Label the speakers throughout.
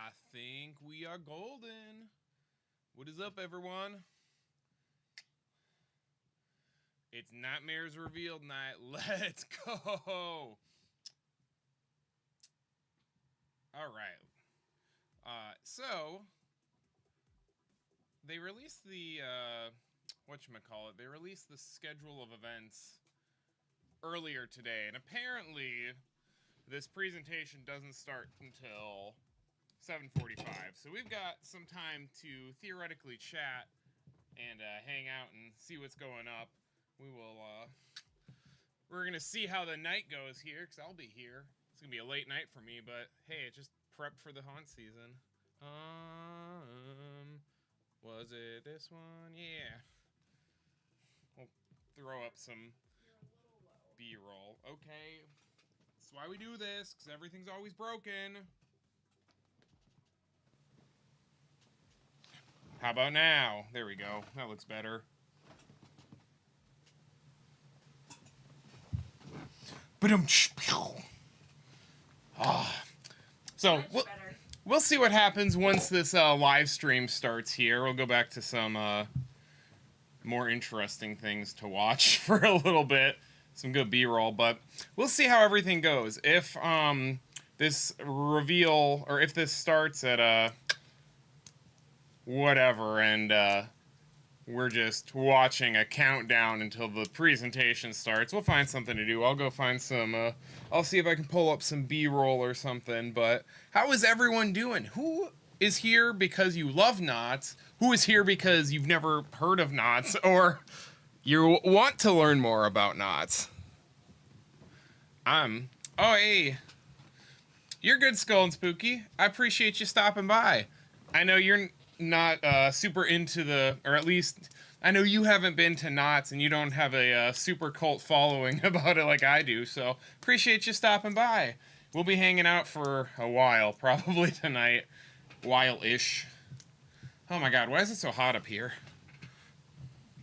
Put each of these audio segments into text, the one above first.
Speaker 1: I think we are golden. What is up, everyone? It's Nightmares Revealed night. Let's go. All right. So they released the whatchamacallit. They released the schedule of events earlier today, and apparently this presentation doesn't start until 7:45. So we've got some time to theoretically chat and hang out and see what's going up. We're gonna see how the night goes here, because I'll be here. It's gonna be a late night for me, but hey, it just prepped for the haunt season. Was it this one? Yeah. We'll throw up some B-roll. Okay. That's why we do this, because everything's always broken. How about now? There we go. That looks better. So we'll see what happens once this live stream starts here. We'll go back to some more interesting things to watch for a little bit. Some good B-roll, but we'll see how everything goes. If this reveal, or if this starts at whatever, and we're just watching a countdown until the presentation starts, we'll find something to do. I'll go find some, I'll see if I can pull up some B-roll or something. But how is everyone doing? Who is here because you love Knott? Who is here because you've never heard of Knott, or you want to learn more about Knott? Oh, hey. You're good, Skull and Spooky. I appreciate you stopping by. I know you're not super into or at least I know you haven't been to Knott's, and you don't have a super cult following about it like I do, so appreciate you stopping by. We'll be hanging out for a while, probably tonight. While-ish. Oh my god, why is it so hot up here?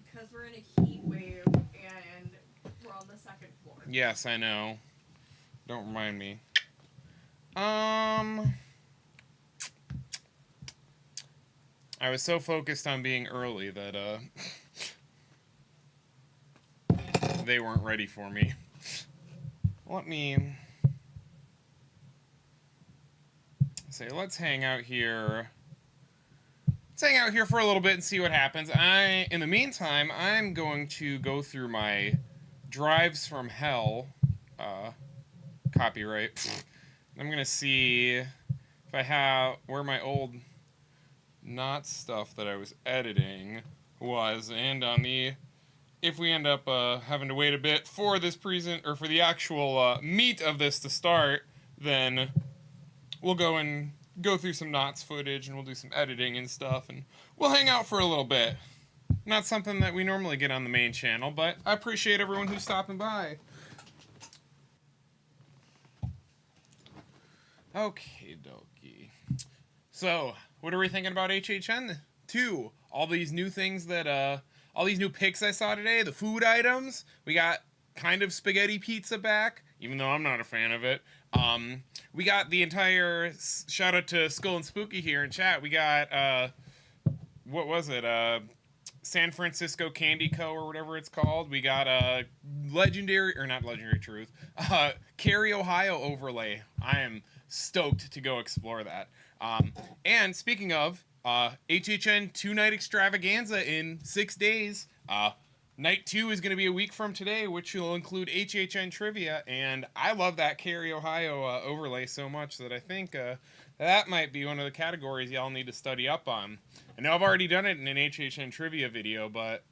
Speaker 2: Because we're in a heat wave, and we're on the second floor.
Speaker 1: Yes, I know. Don't remind me. I was so focused on being early that, they weren't ready for me. Let me say, let's hang out here. Let's hang out here for a little bit and see what happens. In the meantime, I'm going to go through my Drives from Hell, copyright. I'm gonna see if I have, where my old Knott stuff that I was editing was, and on if we end up having to wait a bit for this for the actual meat of this to start, then we'll go through some Knott's footage, and we'll do some editing and stuff, and we'll hang out for a little bit. Not something that we normally get on the main channel, but I appreciate everyone who's stopping by. Okay, dokie. So, what are we thinking about HHN 2? All these new things all these new pics I saw today, the food items. We got kind of spaghetti pizza back, even though I'm not a fan of it. We got the entire, shout out to Skull and Spooky here in chat. We got, what was it? San Francisco Candy Co. or whatever it's called. We got legendary, or not legendary truth, Cary, Ohio overlay. I am stoked to go explore that. And speaking of, HHN 2-night extravaganza in 6 days. Night 2 is going to be a week from today, which will include HHN trivia, and I love that Cary, Ohio overlay so much that I think that might be one of the categories y'all need to study up on. I know I've already done it in an HHN trivia video, but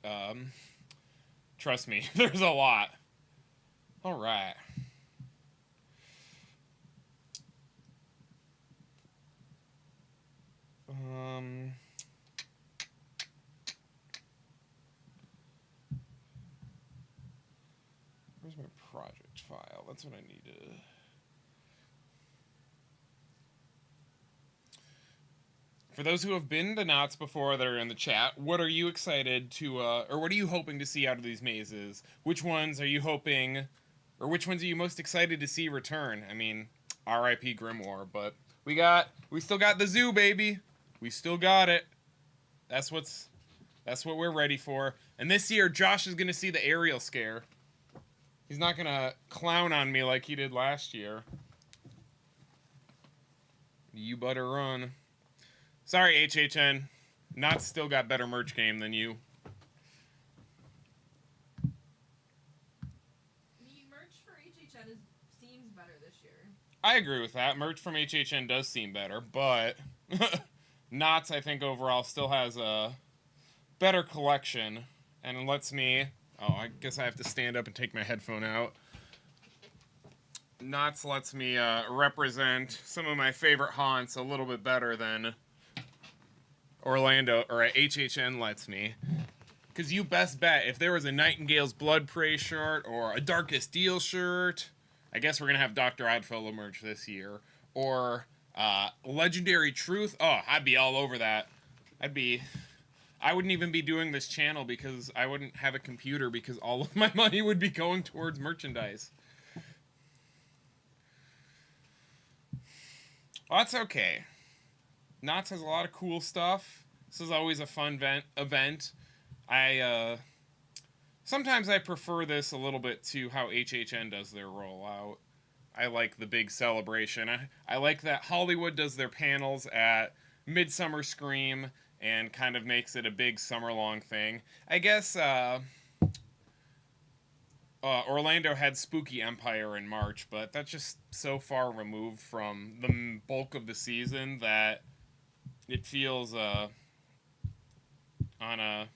Speaker 1: trust me, there's a lot. All right. Where's my project file? That's what I need to... For those who have been to Knott's before that are in the chat, what are you excited to, or what are you hoping to see out of these mazes? Which ones are you hoping, or which ones are you most excited to see return? I mean, R.I.P. Grimoire. But we still got the zoo, baby. We still got it. That's what we're ready for. And this year, Josh is gonna see the Ariel scare. He's not gonna clown on me like he did last year. You better run. Sorry, HHN. Knott still got better merch game than you.
Speaker 2: The merch for HHN seems better this year.
Speaker 1: I agree with that. Merch from HHN does seem better, but Knott's, I think, overall still has a better collection and lets me... Oh, I guess I have to stand up and take my headphone out. Knott's lets me represent some of my favorite haunts a little bit better than Orlando, or HHN lets me. Because you best bet, if there was a Nightingale's Blood Prey shirt, or a Darkest Deal shirt, I guess we're going to have Dr. Oddfellow merch this year, or Legendary Truth, oh, I'd be all over that. I wouldn't even be doing this channel because I wouldn't have a computer because all of my money would be going towards merchandise. Well, that's okay. Knott's has a lot of cool stuff. This is always a fun event. Sometimes I prefer this a little bit to how HHN does their rollout. I like the big celebration. I like that Hollywood does their panels at Midsummer Scream and kind of makes it a big summer-long thing. I guess Orlando had Spooky Empire in March, but that's just so far removed from the bulk of the season that it feels on a...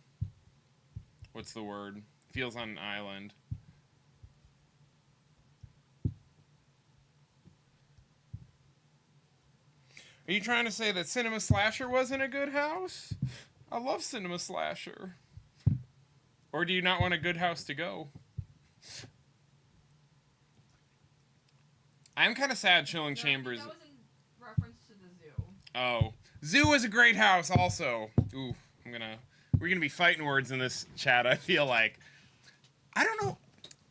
Speaker 1: What's the word? Feels on an island. Are you trying to say that Cinema Slasher wasn't a good house? I love Cinema Slasher. Or do you not want a good house to go? I'm kind of sad Chilling Chambers...
Speaker 2: That was in reference to the zoo.
Speaker 1: Oh. Zoo is a great house also. Ooh, we're gonna be fighting words in this chat, I feel like. I don't know.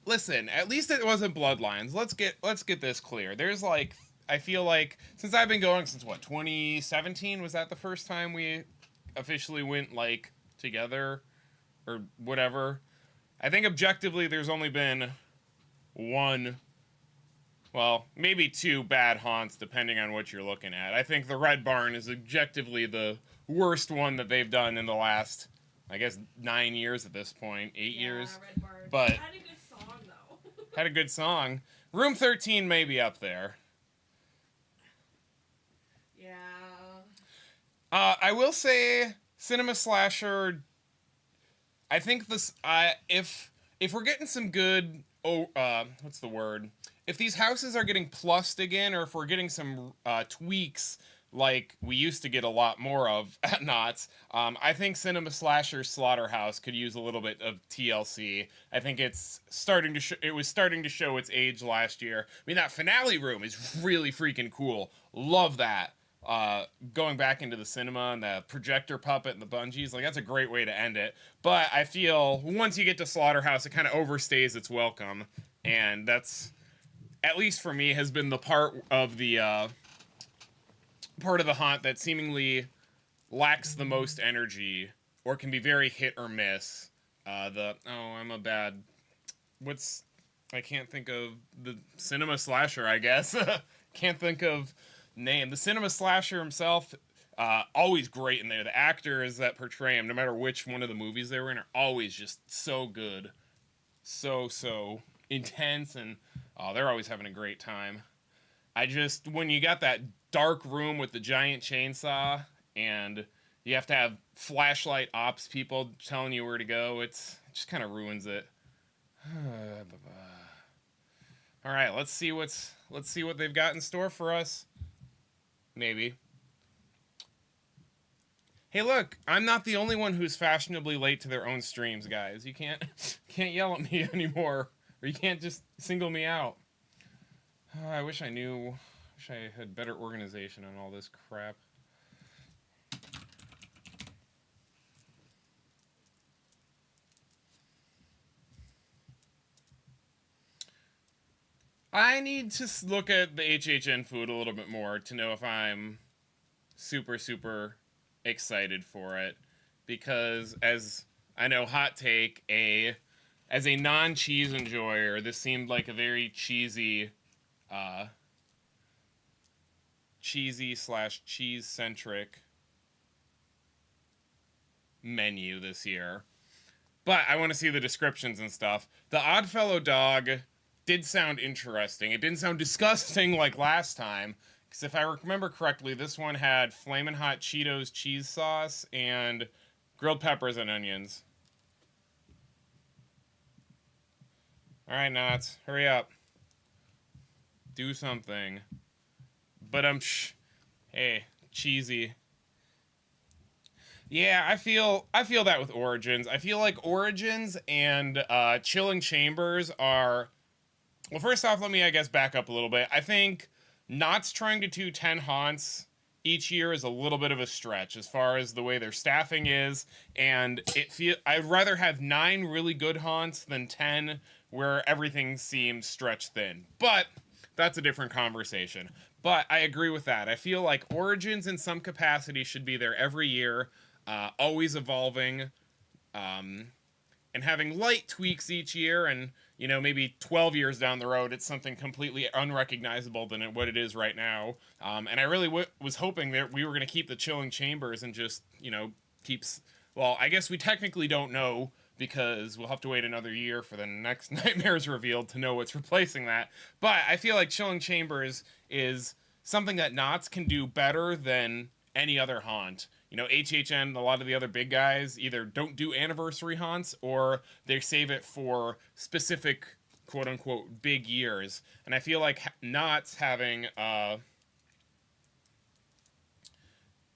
Speaker 1: Listen, at least it wasn't Bloodlines. Let's get this clear. There's like... I feel like, since I've been going since, what, 2017? Was that the first time we officially went, like, together? Or whatever? I think objectively there's only been one, well, maybe two bad haunts, depending on what you're looking at. I think the Red Barn is objectively the worst one that they've done in the last, I guess, 9 years at this point. 8 years.
Speaker 2: Red Barn.
Speaker 1: But
Speaker 2: Had a good song, though.
Speaker 1: Had a good song. Room 13 may be up there. I will say, Cinema Slasher, I think this, if we're getting some good, what's the word? If these houses are getting plussed again, or if we're getting some tweaks like we used to get a lot more of at Knott's, I think Cinema Slasher Slaughterhouse could use a little bit of TLC. I think it's starting to it was starting to show its age last year. I mean, that finale room is really freaking cool. Love that. Going back into the cinema and the projector puppet and the bungees, like, that's a great way to end it. But I feel once you get to Slaughterhouse, it kind of overstays its welcome, and that's, at least for me, has been the part of the haunt that seemingly lacks the most energy or can be very hit or miss. I can't think of the Cinema Slasher, I guess. Can't think of name. The Cinema Slasher himself, always great in there. The actors that portray him, no matter which one of the movies they were in, are always just so good. So intense, and they're always having a great time. When you got that dark room with the giant chainsaw, and you have to have flashlight ops people telling you where to go, it just kind of ruins it. All right, let's see what they've got in store for us. Maybe. Hey, look, I'm not the only one who's fashionably late to their own streams, guys. You can't yell at me anymore, or you can't just single me out. Oh, I wish I had better organization on all this crap. I need to look at the HHN food a little bit more to know if I'm super, super excited for it. Because, as I know, hot take, as a non-cheese enjoyer, this seemed like a very cheesy slash cheese-centric menu this year. But I want to see the descriptions and stuff. The Oddfellow dog did sound interesting. It didn't sound disgusting like last time. Because if I remember correctly, this one had Flamin' Hot Cheetos cheese sauce and grilled peppers and onions. Alright, Knott, hurry up. Do something. But hey, cheesy. Yeah, I feel that with Origins. I feel like Origins and Chilling Chambers are... Well, first off, let me, I guess, back up a little bit. I think Knott's trying to do 10 haunts each year is a little bit of a stretch as far as the way their staffing is, and I'd rather have 9 really good haunts than 10 where everything seems stretched thin. But that's a different conversation. But I agree with that. I feel like Origins in some capacity should be there every year. Always evolving, and having light tweaks each year, and, you know, maybe 12 years down the road, it's something completely unrecognizable than what it is right now. And I really was hoping that we were going to keep the Chilling Chambers and just, you know, well, I guess we technically don't know, because we'll have to wait another year for the next Nightmares revealed to know what's replacing that. But I feel like Chilling Chambers is something that Knott's can do better than any other haunt. You know, HHN, a lot of the other big guys either don't do anniversary haunts or they save it for specific quote-unquote big years. And I feel like Knott's having,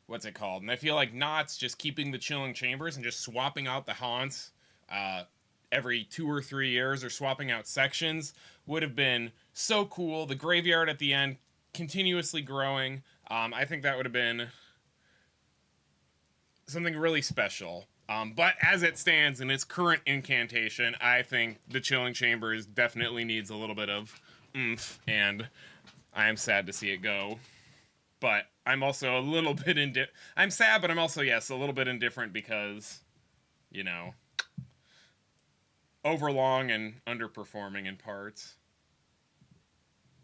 Speaker 1: what's it called? And I feel like Knott's just keeping the Chilling Chambers and just swapping out the haunts every 2 or 3 years, or swapping out sections, would have been so cool. The graveyard at the end continuously growing. I think that would have been something really special. But as it stands in its current incantation, I think the Chilling Chambers definitely needs a little bit of oomph, and I am sad to see it go. But I'm also a little bit I'm sad, but I'm also, yes, a little bit indifferent because, you know, overlong and underperforming in parts.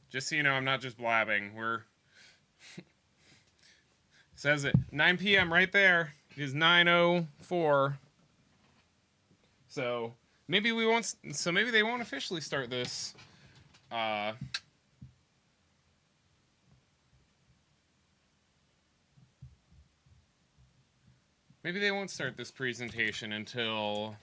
Speaker 1: Just so you know, I'm not just blabbing. Says it. 9 p.m. right there. It is 9:04. So maybe we won't. So maybe they won't officially start this. Maybe they won't start this presentation until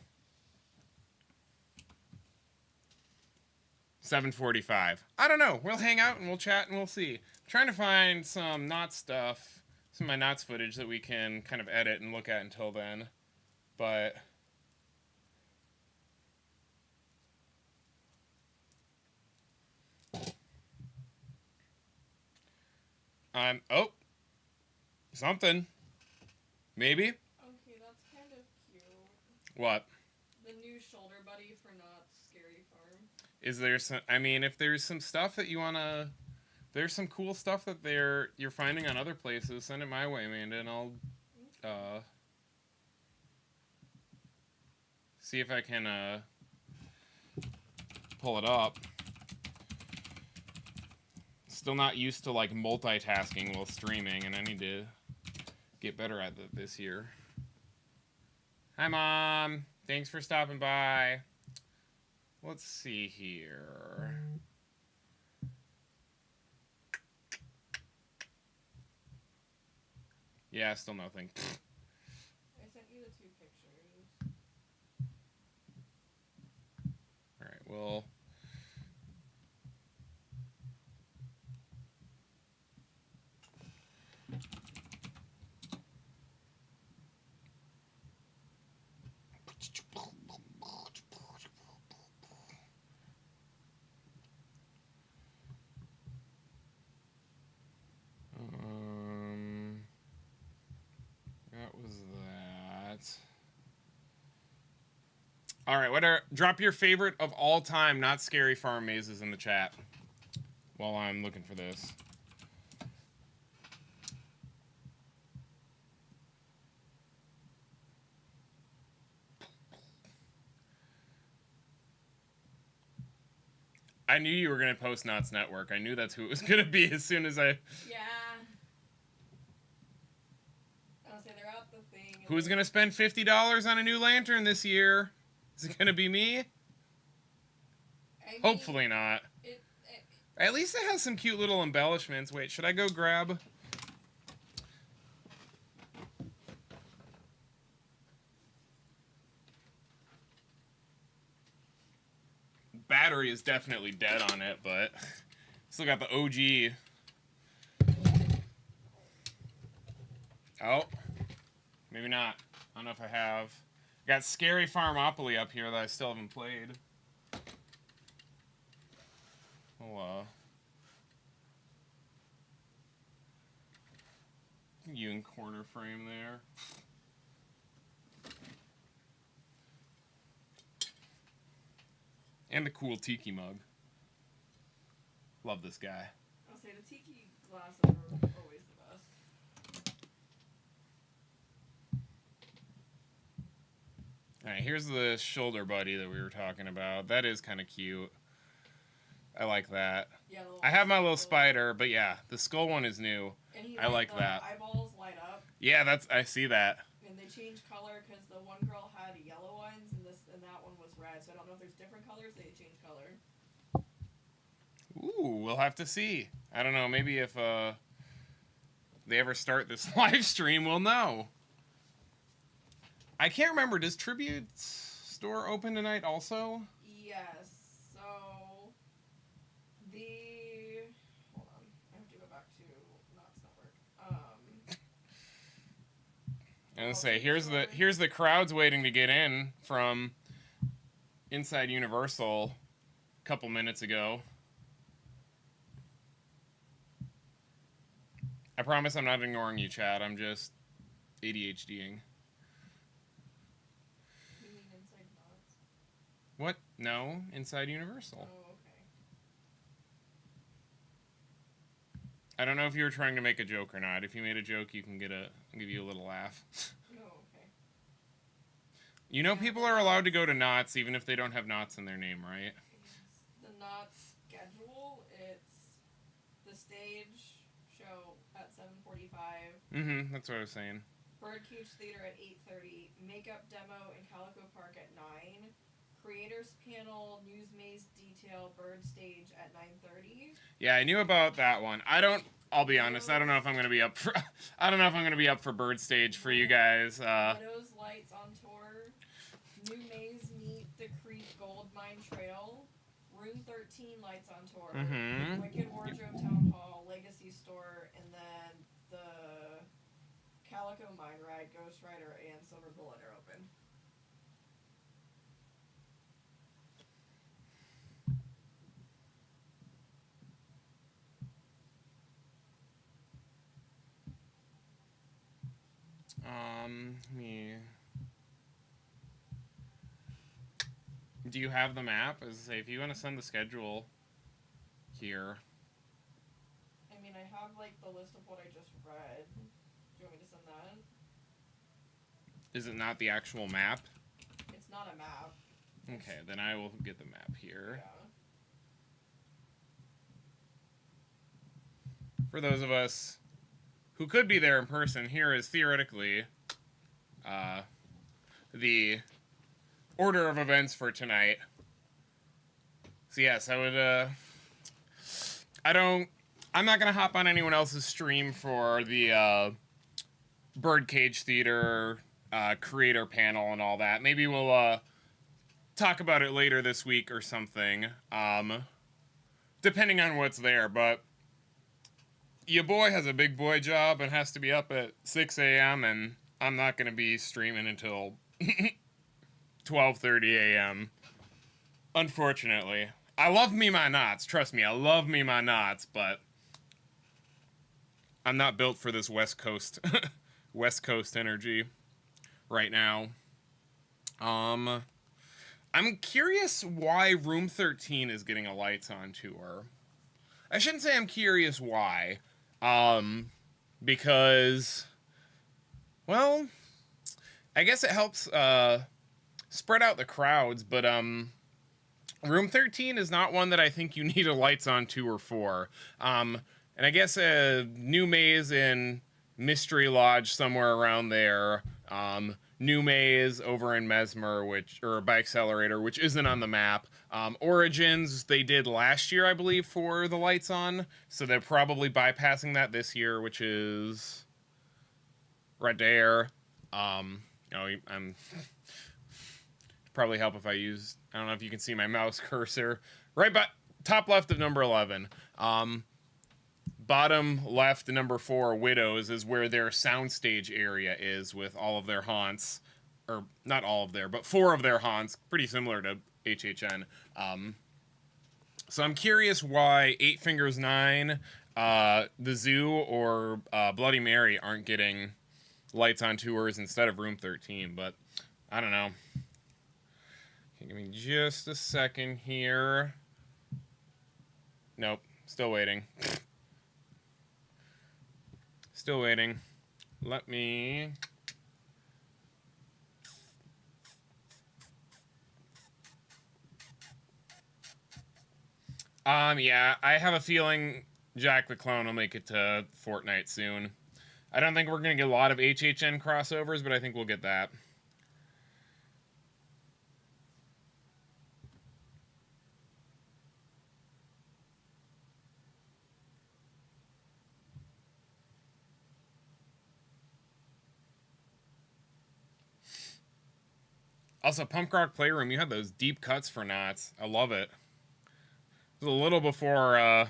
Speaker 1: 7:45. I don't know. We'll hang out and we'll chat and we'll see. I'm trying to find some Knott stuff, some of my Knott's footage that we can kind of edit and look at until then. But oh, something. Maybe.
Speaker 2: Okay, that's kind of cute.
Speaker 1: What?
Speaker 2: The new shoulder buddy for Knott's Scary Farm.
Speaker 1: Is there some? I mean, if there's some stuff that you wanna, there's some cool stuff that you're finding on other places. Send it my way, Amanda, and I'll see if I can pull it up. Still not used to like multitasking while streaming, and I need to get better at that this year. Hi, Mom. Thanks for stopping by. Let's see here. Yeah, still nothing.
Speaker 2: I sent you the 2 pictures.
Speaker 1: Alright, well... That was that. Alright, drop your favorite of all time Not Scary Farm mazes in the chat. while I'm looking for this. I knew you were going to post Knott's Network. I knew that's who it was going to be as soon as I...
Speaker 2: Yeah. I'll say they're out the thing.
Speaker 1: Who's going to spend $50 on a new lantern this year? Is it going to be me?
Speaker 2: I mean,
Speaker 1: Hopefully not. At least it has some cute little embellishments. Wait, should I go grab... Battery is definitely dead on it, but still got the OG. Oh, maybe not. I don't know if I have. Got Scary Farmopoly up here that I still haven't played. Oh, you in corner frame there. And the cool tiki mug. Love this guy.
Speaker 2: I'll say the tiki glasses are always the best.
Speaker 1: Alright, here's the shoulder buddy that we were talking about. That is kind of cute. I like that.
Speaker 2: Yeah,
Speaker 1: I have my little spider, but yeah, the skull one is new.
Speaker 2: And
Speaker 1: I like that.
Speaker 2: Eyeballs light up.
Speaker 1: Yeah, I see that.
Speaker 2: And they change color because the one girl had yellow ones and that one was red. So I don't know if there's different colors. They change color.
Speaker 1: Ooh, we'll have to see. I don't know. Maybe if they ever start this live stream, we'll know. I can't remember. Does Tribute's store open tonight also?
Speaker 2: Yes. So hold on. I have to go back to Knott's Network.
Speaker 1: I was gonna say here's the crowds waiting to get in from inside Universal a couple minutes ago. I promise I'm not ignoring you, Chad. I'm just ADHDing.
Speaker 2: You mean inside Knott's?
Speaker 1: What? No, inside Universal.
Speaker 2: Oh, okay.
Speaker 1: I don't know if you were trying to make a joke or not. If you made a joke, you can I'll give you a little laugh.
Speaker 2: Oh, okay.
Speaker 1: You know people are allowed to go to Knott's even if they don't have Knott's in their name, right?
Speaker 2: Yes. The Knott's schedule, it's the stage show at 7:45.
Speaker 1: That's what I was saying.
Speaker 2: Birdcage Theater at 8:30. Makeup demo in Calico Park at 9. Creators panel, news maze detail, bird stage at 9:30.
Speaker 1: Yeah, I knew about that one. I'll be honest, I don't know if I'm gonna be up for Bird Stage for you guys.
Speaker 2: Widow's Lights on tour. New maze meet the Creek Gold Mine Trail. Room 13 Lights on tour. Wicked Wardrobe Town Hall, Legacy Store, and then the Calico Mine Ride, Ghost Rider, and Silver Bullet are open.
Speaker 1: Do you have the map? As I say, if you want to send the schedule here.
Speaker 2: I mean, I have, like, the list of what I just read. Do you want me to send that?
Speaker 1: Is it not the actual map?
Speaker 2: It's not a map.
Speaker 1: Okay, then I will get the map here.
Speaker 2: Yeah.
Speaker 1: For those of us who could be there in person, here is theoretically the order of events for tonight. So yes, I would I'm not gonna hop on anyone else's stream for the Birdcage Theater creator panel and all that. Maybe we'll talk about it later this week or something, depending on what's there, but your boy has a big boy job and has to be up at 6 a.m. and I'm not going to be streaming until 12:30 a.m. Unfortunately. I love me my Knotts. Trust me, I love me my Knotts, but I'm not built for this West Coast West Coast energy right now. I'm curious why Room 13 is getting a Lights on tour. I shouldn't say I'm curious why. Because, well, I guess it helps spread out the crowds, but Room 13 is not one that I think you need a lights on tour for. And I guess a new maze in Mystery Lodge somewhere around there. New maze over in Mesmer, or by Accelerator, which isn't on the map. Origins they did last year, I believe, for the lights on, so they're probably bypassing that this year, which is right there. I'm probably help if I use, I don't know if you can see my mouse cursor right by top left of number 11. Bottom left, number 4, Widows, is where their soundstage area is with all of their haunts. Or, not all of their, but 4 of their haunts. Pretty similar to HHN. So I'm curious why 8 Fingers 9, the Zoo, or Bloody Mary aren't getting lights on tours instead of Room 13. But, I don't know. Give me just a second here. Nope. Still waiting. Still waiting. Let me... yeah, I have a feeling Jack the Clone will make it to Fortnite soon. I don't think we're going to get a lot of HHN crossovers, but I think we'll get that. Also, Punk Rock Playroom, you had those deep cuts for Knotts. I love it. It was a little before, I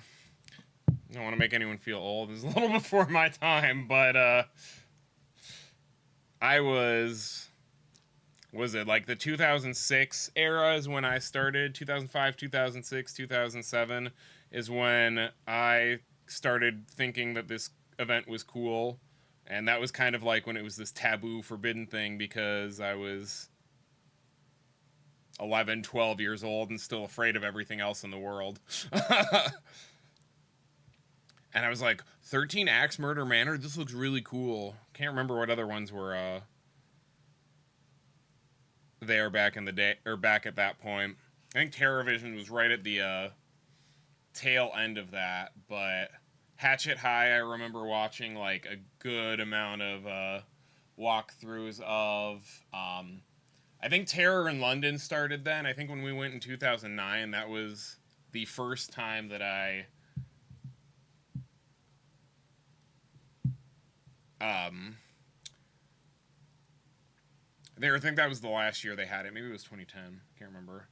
Speaker 1: don't want to make anyone feel old. It was a little before my time, but, I was it like the 2006 era is when I started. 2005, 2006, 2007 is when I started thinking that this event was cool. And that was kind of like when it was this taboo, forbidden thing, because I was 11, 12 years old and still afraid of everything else in the world. And I was like, 13 Axe Murder Manor? This looks really cool. Can't remember what other ones were there back in the day, or back at that point. I think TerrorVision was right at the tail end of that, but Hatchet High, I remember watching like a good amount of walkthroughs of. I think Terror in London started then. I think when we went in 2009, that was the first time that I I think that was the last year they had it. Maybe it was 2010. Can't remember.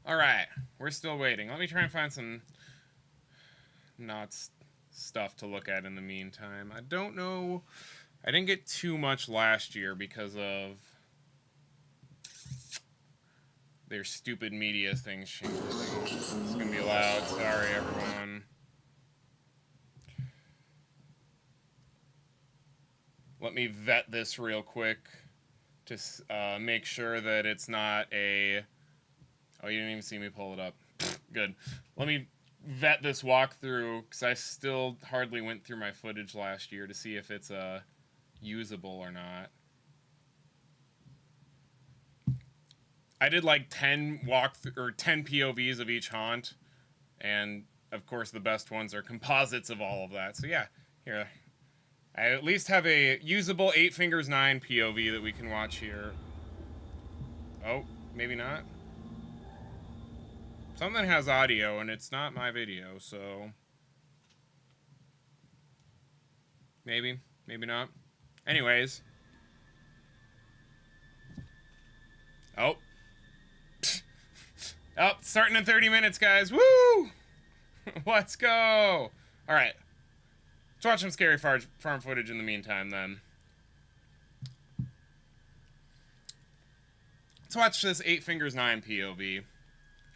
Speaker 1: All right, we're still waiting. Let me try and find some Knott's stuff to look at in the meantime. I don't know. I didn't get too much last year because of their stupid media things changing. It's gonna be loud. Sorry, everyone. Let me vet this real quick to make sure that it's not a... Oh, you didn't even see me pull it up. Good. Let me vet this walkthrough, because I still hardly went through my footage last year to see if it's usable or not. I did like 10 10 POVs of each haunt, and of course the best ones are composites of all of that. So yeah, here. I at least have a usable 8 Fingers 9 POV that we can watch here. Oh, maybe not. Something has audio, and it's not my video, so... Maybe, maybe not. Anyways. Oh. Oh, starting in 30 minutes, guys. Woo! Let's go! Alright. Let's watch some scary farm footage in the meantime, then. Let's watch this 8 Fingers 9 POV.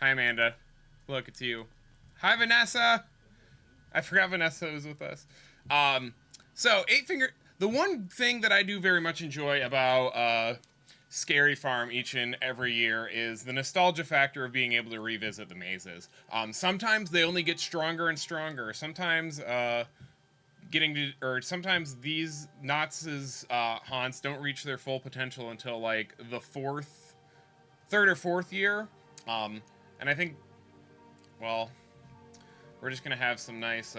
Speaker 1: Hi, Amanda. Look, it's you. Hi, Vanessa! I forgot Vanessa was with us. So, 8 Finger... The one thing that I do very much enjoy about Scary Farm each and every year is the nostalgia factor of being able to revisit the mazes. Sometimes they only get stronger and stronger. Sometimes sometimes these Knott's haunts don't reach their full potential until like the third or fourth year. And I think, well, we're just gonna have some nice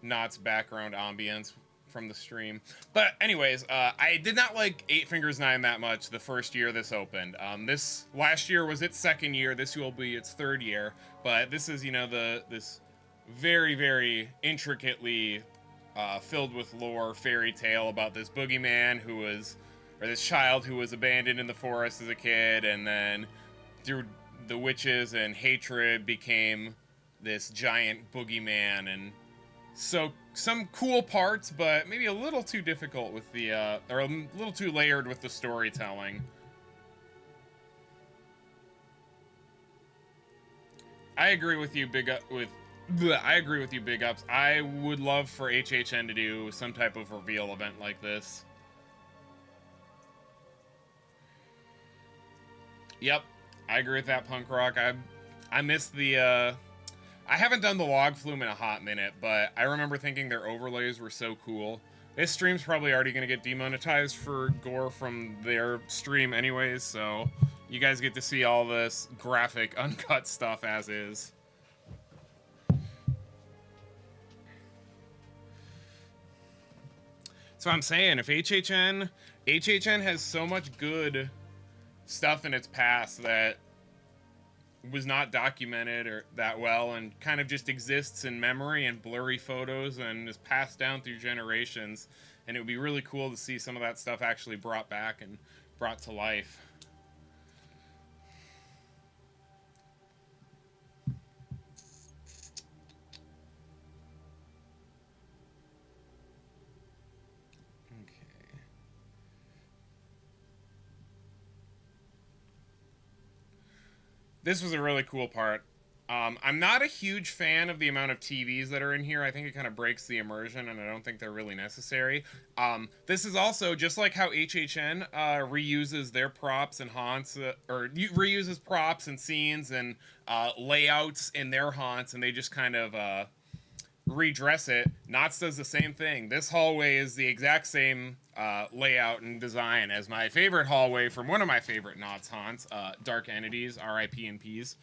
Speaker 1: Knott's background ambience from the stream. But anyways, I did not like Eight Fingers 9 that much the first year this opened. This last year was its second year. This will be its third year. But this is, you know, this very, very intricately filled with lore fairy tale about this boogeyman this child who was abandoned in the forest as a kid, and then through the witches and hatred became this giant boogeyman. And so some cool parts, but maybe a little too difficult with the or a little too layered with the storytelling. I agree with you, Big Ups. I would love for HHN to do some type of reveal event like this. Yep, I agree with that, Punk Rock. I miss the I haven't done the log flume in a hot minute, but I remember thinking their overlays were so cool. This stream's probably already going to get demonetized for gore from their stream anyways, so you guys get to see all this graphic, uncut stuff as is. So I'm saying, if HHN has so much good stuff in its past that was not documented or that well and kind of just exists in memory and blurry photos and is passed down through generations, and it would be really cool to see some of that stuff actually brought back and brought to life. This was a really cool part. I'm not a huge fan of the amount of TVs that are in here. I think it kind of breaks the immersion, and I don't think they're really necessary. This is also, just like how HHN reuses their props and haunts, or reuses props and scenes and layouts in their haunts, and they just kind of redress it. Knott's does the same thing. This hallway is the exact same layout and design as my favorite hallway from one of my favorite Knott's haunts, Dark Entities, R.I.P. and Ps.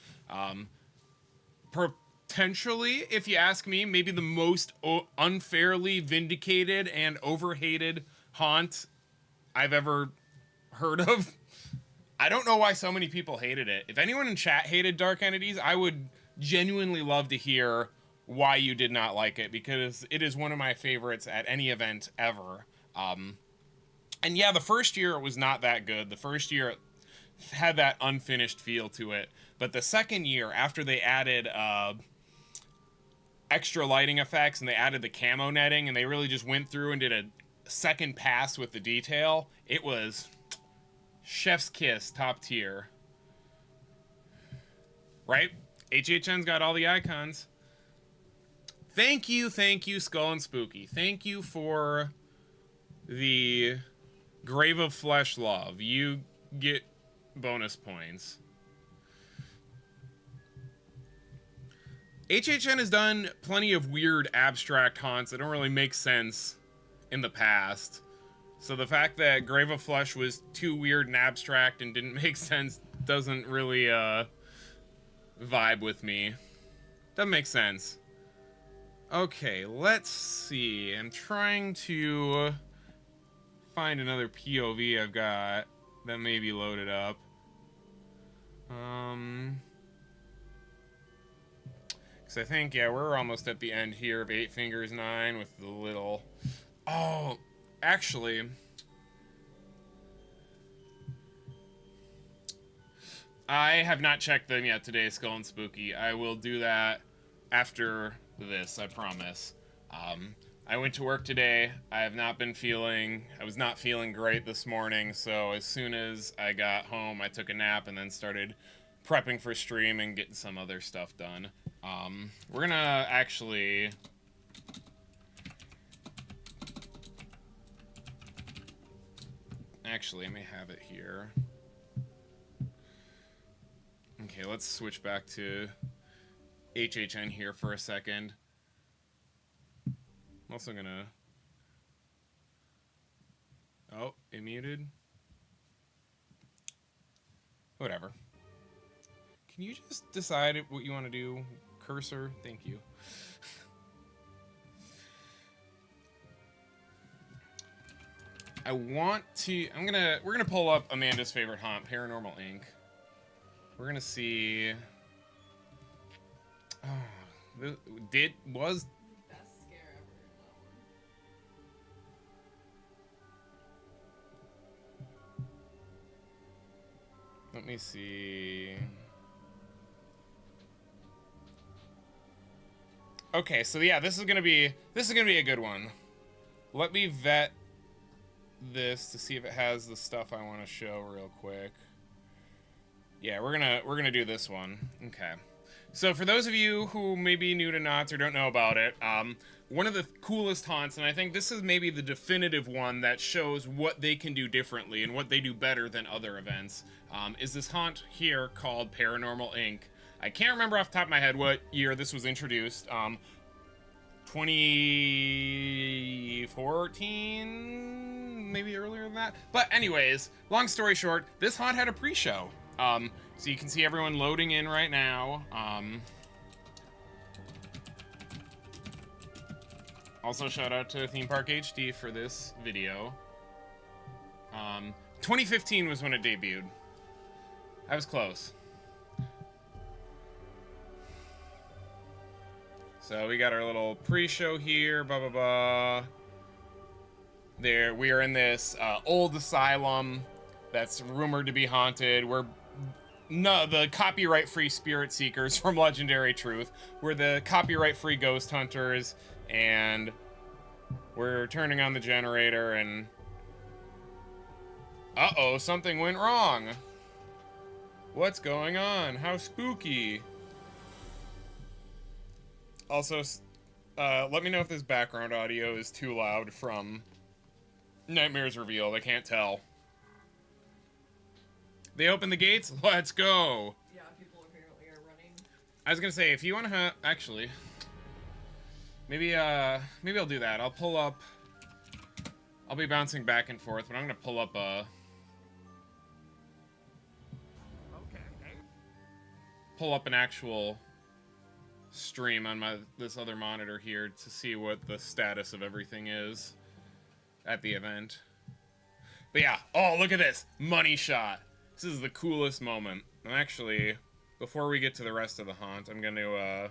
Speaker 1: Potentially, if you ask me, maybe the most unfairly vindicated and overhated haunt I've ever heard of. I don't know why so many people hated it. If anyone in chat hated Dark Entities, I would genuinely love to hear why you did not like it, because it is one of my favorites at any event ever. And yeah, the first year it was not that good. The first year it had that unfinished feel to it. But the second year, after they added extra lighting effects and they added the camo netting and they really just went through and did a second pass with the detail, it was chef's kiss, top tier. Right? HHN's got all the icons. Thank you, Skull and Spooky. Thank you for the Grave of Flesh love. You get bonus points. HHN has done plenty of weird abstract haunts that don't really make sense in the past. So the fact that Grave of Flesh was too weird and abstract and didn't make sense doesn't really vibe with me. Doesn't make sense. Okay, let's see. I'm trying to find another POV I've got that may be loaded up. Because I think, yeah, we're almost at the end here of Eight Fingers 9 with the little... Oh, actually... I have not checked them yet today, Skull and Spooky. I will do that after this, I promise. I went to work today. I was not feeling great this morning, so as soon as I got home, I took a nap and then started prepping for stream and getting some other stuff done. We're gonna actually... Actually, I may have it here. Okay, let's switch back to HHN here for a second. I'm also gonna... Oh, it muted? Whatever. Can you just decide what you want to do? Cursor? Thank you. We're gonna pull up Amanda's favorite haunt, Paranormal Inc. We're gonna see... Oh, was...
Speaker 2: Best scare ever, that one.
Speaker 1: Let me see... Okay, so yeah, this is gonna be a good one. Let me vet this to see if it has the stuff I want to show real quick. Yeah, we're gonna do this one. Okay. So for those of you who may be new to Knott or don't know about it, one of the coolest haunts, and I think this is maybe the definitive one that shows what they can do differently and what they do better than other events, is this haunt here called Paranormal Inc. I can't remember off the top of my head what year this was introduced. 2014, maybe earlier than that. But anyways, long story short, this haunt had a pre-show. So you can see everyone loading in right now. Also, shout out to Theme Park HD for this video. 2015 was when it debuted. I was close. So we got our little pre-show here, blah, blah, blah. There, we are in this old asylum that's rumored to be haunted. We're the copyright-free spirit seekers from Legendary Truth. We're the copyright-free ghost hunters, and we're turning on the generator, and... Uh-oh, something went wrong. What's going on? How spooky. Also, let me know if this background audio is too loud from Nightmares Revealed. I can't tell. They open the gates? Let's go!
Speaker 2: Yeah, people apparently are running.
Speaker 1: I was gonna say, if you want to actually... maybe I'll do that. I'll pull up... I'll be bouncing back and forth, but I'm gonna pull up a... pull up an actual stream on this other monitor here to see what the status of everything is at the event. But yeah, oh, look at this! Money shot! This is the coolest moment. And actually, before we get to the rest of the haunt, I'm gonna,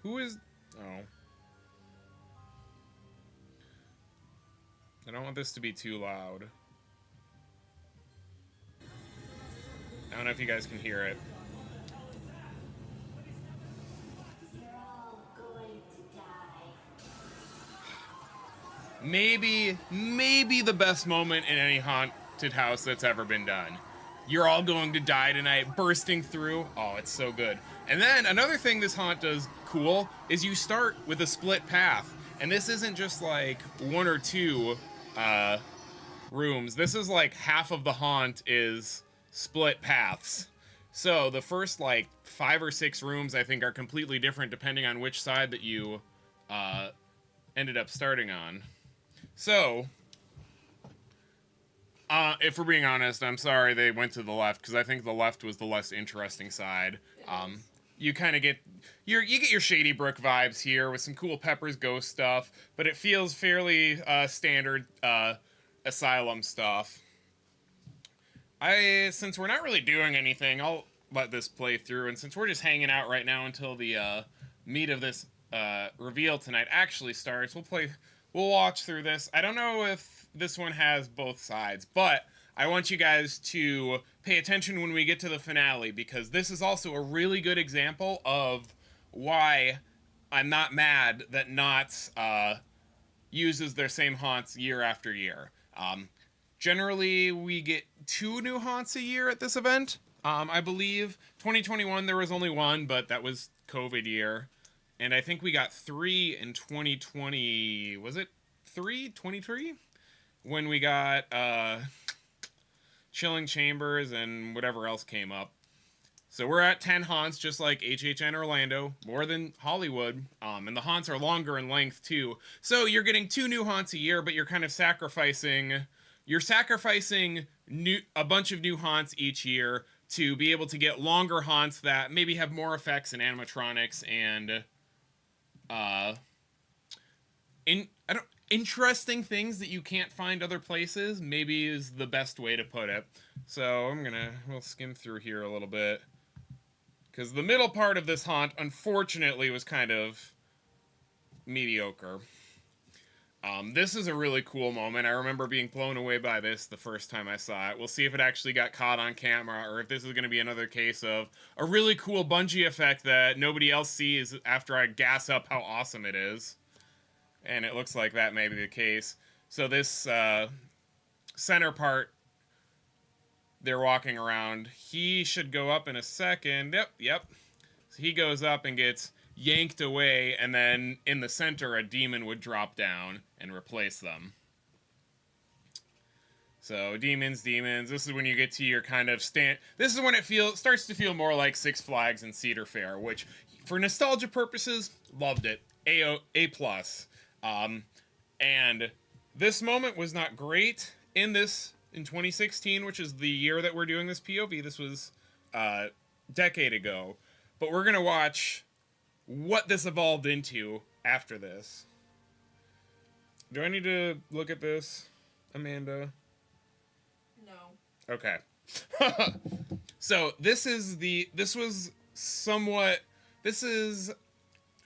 Speaker 1: who is... Oh. I don't want this to be too loud. I don't know if you guys can hear it. Maybe the best moment in any haunted house that's ever been done. You're all going to die tonight, bursting through. Oh, it's so good. And then another thing this haunt does cool is you start with a split path. And this isn't just like one or two rooms. This is like half of the haunt is split paths. So the first like 5 or 6 rooms I think are completely different depending on which side that you ended up starting on. So, if we're being honest, I'm sorry they went to the left, because I think the left was the less interesting side. You kind of get you get your Shady Brook vibes here with some cool Pepper's Ghost stuff, but it feels fairly standard asylum stuff. Since we're not really doing anything, I'll let this play through, and since we're just hanging out right now until the meat of this reveal tonight actually starts, we'll watch through this. I don't know if this one has both sides, but I want you guys to pay attention when we get to the finale, because this is also a really good example of why I'm not mad that Knott uses their same haunts year after year. Generally, we get 2 new haunts a year at this event. I believe 2021 there was only 1, but that was COVID year. And I think we got 3 in 2020. Was it 3? 23? when we got Chilling Chambers and whatever else came up. So we're at 10 haunts, just like HHN Orlando, more than Hollywood. And the haunts are longer in length, too. So you're getting 2 new haunts a year, but you're kind of sacrificing... You're sacrificing a bunch of new haunts each year to be able to get longer haunts that maybe have more effects and animatronics and... interesting things that you can't find other places, maybe is the best way to put it. So we'll skim through here a little bit. Because the middle part of this haunt, unfortunately, was kind of mediocre. This is a really cool moment. I remember being blown away by this the first time I saw it. We'll see if it actually got caught on camera, or if this is going to be another case of a really cool bungee effect that nobody else sees after I gas up how awesome it is. And it looks like that may be the case. So this center part, they're walking around. He should go up in a second. Yep. So he goes up and gets yanked away, and then in the center, a demon would drop down and replace them. So demons. This is when you get to your kind of stand. This is when it starts to feel more like Six Flags and Cedar Fair, which, for nostalgia purposes, loved it. A plus. And this moment was not great in 2016, which is the year that we're doing this POV. This was a decade ago. But we're going to watch what this evolved into after this. Do I need to look at this, Amanda?
Speaker 2: No.
Speaker 1: Okay. So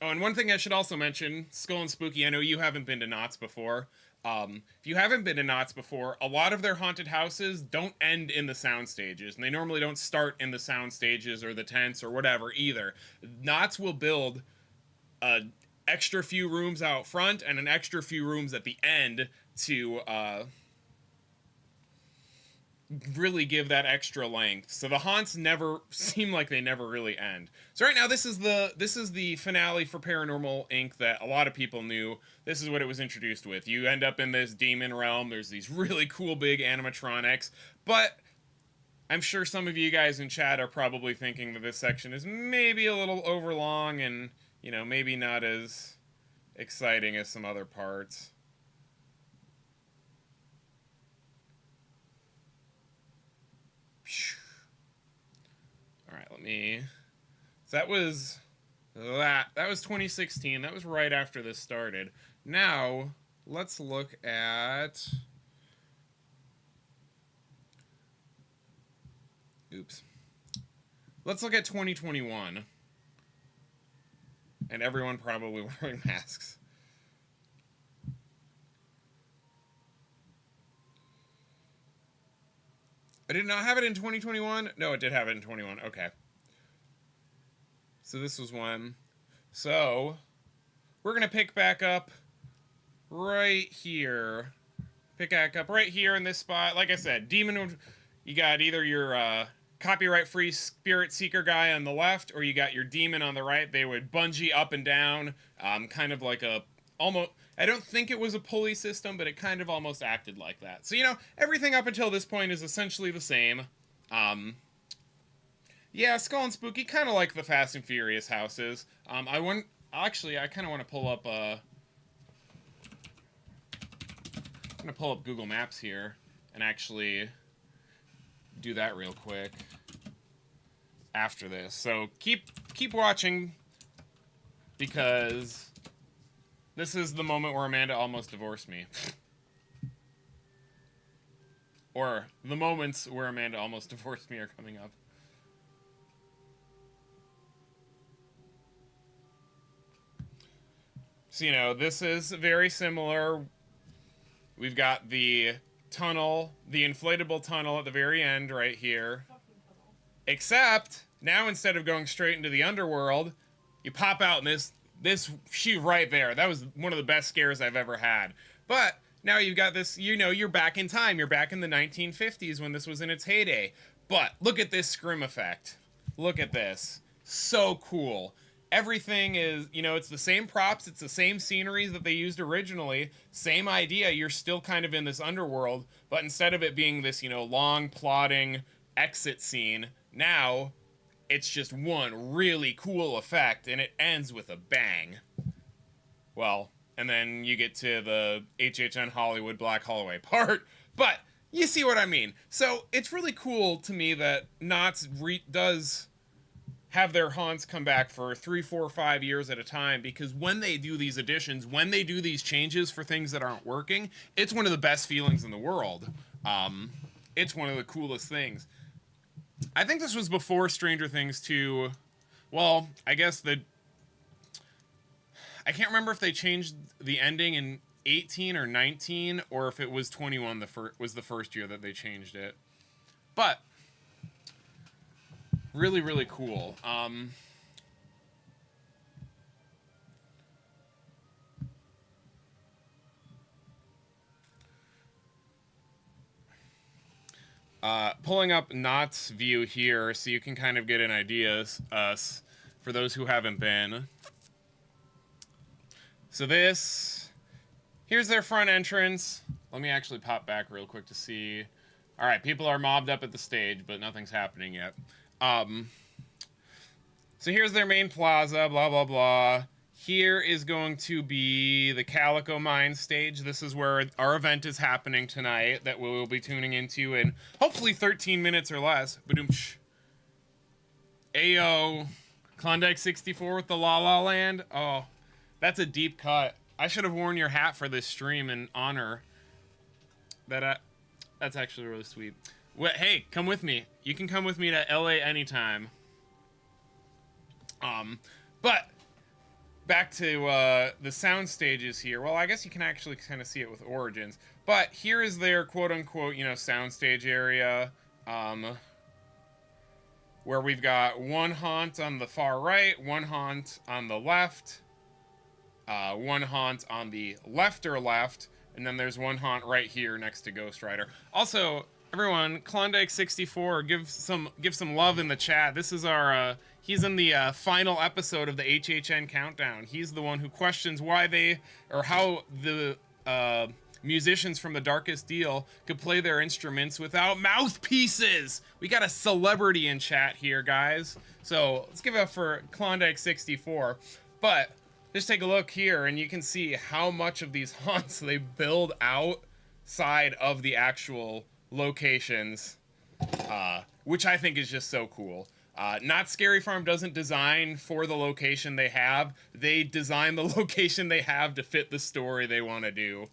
Speaker 1: Oh, and one thing I should also mention, Skull and Spooky, I know you haven't been to Knott's before. If you haven't been to Knott's before, a lot of their haunted houses don't end in the sound stages, and they normally don't start in the sound stages or the tents or whatever either. Knott's will build an extra few rooms out front and an extra few rooms at the end to really give that extra length. So the haunts never seem like they never really end. So right now this is the finale for Paranormal Inc. that a lot of people knew. This is what it was introduced with. You end up in this demon realm. There's these really cool big animatronics, but I'm sure some of you guys in chat are probably thinking that this section is maybe a little overlong and, you know, maybe not as exciting as some other parts. All right, so that was 2016. That was right after this started. Now, let's look at... Let's look at 2021. And everyone probably wearing masks. I did not have it in 2021? No, it did have it in 21. Okay. So this was one. So, we're going to pick back up right here. Pick back up right here in this spot. Like I said, demon, you got either your copyright-free spirit seeker guy on the left, or you got your demon on the right. They would bungee up and down, kind of like almost... I don't think it was a pulley system, but it kind of almost acted like that. So, you know, everything up until this point is essentially the same. Yeah, Skull and Spooky, kind of like the Fast and Furious houses. I kind of want to pull up, I'm going to pull up Google Maps here and actually do that real quick after this. So, keep watching, because... this is the moment where Amanda almost divorced me. Or the moments where Amanda almost divorced me are coming up. So, you know, this is very similar. We've got the tunnel, the inflatable tunnel at the very end right here. Except, now instead of going straight into the underworld, you pop out in this chute right there. That was one of the best scares I've ever had. But now you've got this, you know, you're back in time. You're back in the 1950s when this was in its heyday. But look at this scrim effect. Look at this. So cool. everything is, you know, it's the same props, it's the same sceneries that they used originally, same idea. You're still kind of in this underworld, but instead of it being this, you know, long plodding exit scene, now it's just one really cool effect, and it ends with a bang. Well, and then you get to the HHN Hollywood Black Holloway part, but you see what I mean. So it's really cool to me that Knott's does have their haunts come back for 3, 4, 5 years at a time, because when they do these additions, when they do these changes for things that aren't working, it's one of the best feelings in the world. It's one of the coolest things. I think this was before Stranger Things 2. Well, I guess I can't remember if they changed the ending in 18 or 19, or if it was 21 was the first year that they changed it. But really, really cool. Pulling up Knott's view here so you can kind of get an idea, for those who haven't been. So here's their front entrance. Let me actually pop back real quick to see. All right, people are mobbed up at the stage, but nothing's happening yet. So here's their main plaza, blah, blah, blah. Here is going to be the Calico Mine stage. This is where our event is happening tonight that we will be tuning into in hopefully 13 minutes or less. Ba-doom-sh. Ayo. Klondike 64 with the La La Land. Oh, that's a deep cut. I should have worn your hat for this stream in honor. That's actually really sweet. Hey, come with me. You can come with me to LA anytime. But back to the sound stages here. Well, I guess you can actually kind of see it with Origins. But here is their quote-unquote, you know, soundstage area, where we've got one haunt on the far right, one haunt on the left, one haunt on the left, and then there's one haunt right here next to Ghost Rider. Also, everyone, Klondike 64, give some love in the chat. This is our he's in the final episode of the HHN countdown. He's the one who questions why how the musicians from The Darkest Deal could play their instruments without mouthpieces. We got a celebrity in chat here, guys. So let's give it up for Klondike 64. But just take a look here, and you can see how much of these haunts they build outside of the actual locations, which I think is just so cool. Not Scary Farm doesn't design for the location they have. They design the location they have to fit the story they want to do.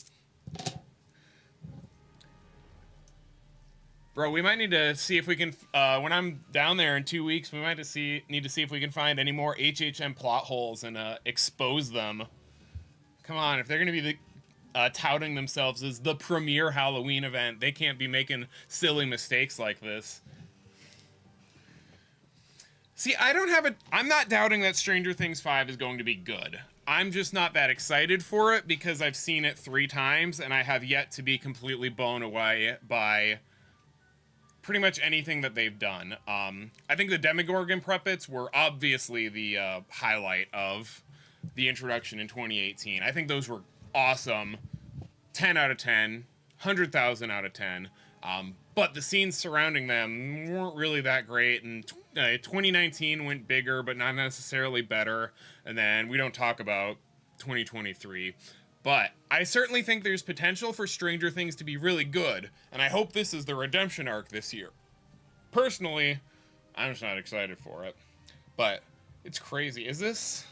Speaker 1: Bro, we might need to see if we can, when I'm down there in 2 weeks, we might need to see if we can find any more HHM plot holes and expose them. Come on, if they're going to be touting themselves as the premier Halloween event, they can't be making silly mistakes like this. See, I'm not doubting that Stranger Things 5 is going to be good. I'm just not that excited for it because I've seen it 3 times and I have yet to be completely blown away by pretty much anything that they've done. I think the Demogorgon puppets were obviously the highlight of the introduction in 2018. I think those were awesome. 10 out of 10. 100,000 out of 10. But the scenes surrounding them weren't really that great, and 2019 went bigger, but not necessarily better, and then we don't talk about 2023. But I certainly think there's potential for Stranger Things to be really good, and I hope this is the redemption arc this year. Personally, I'm just not excited for it. But it's crazy. Was this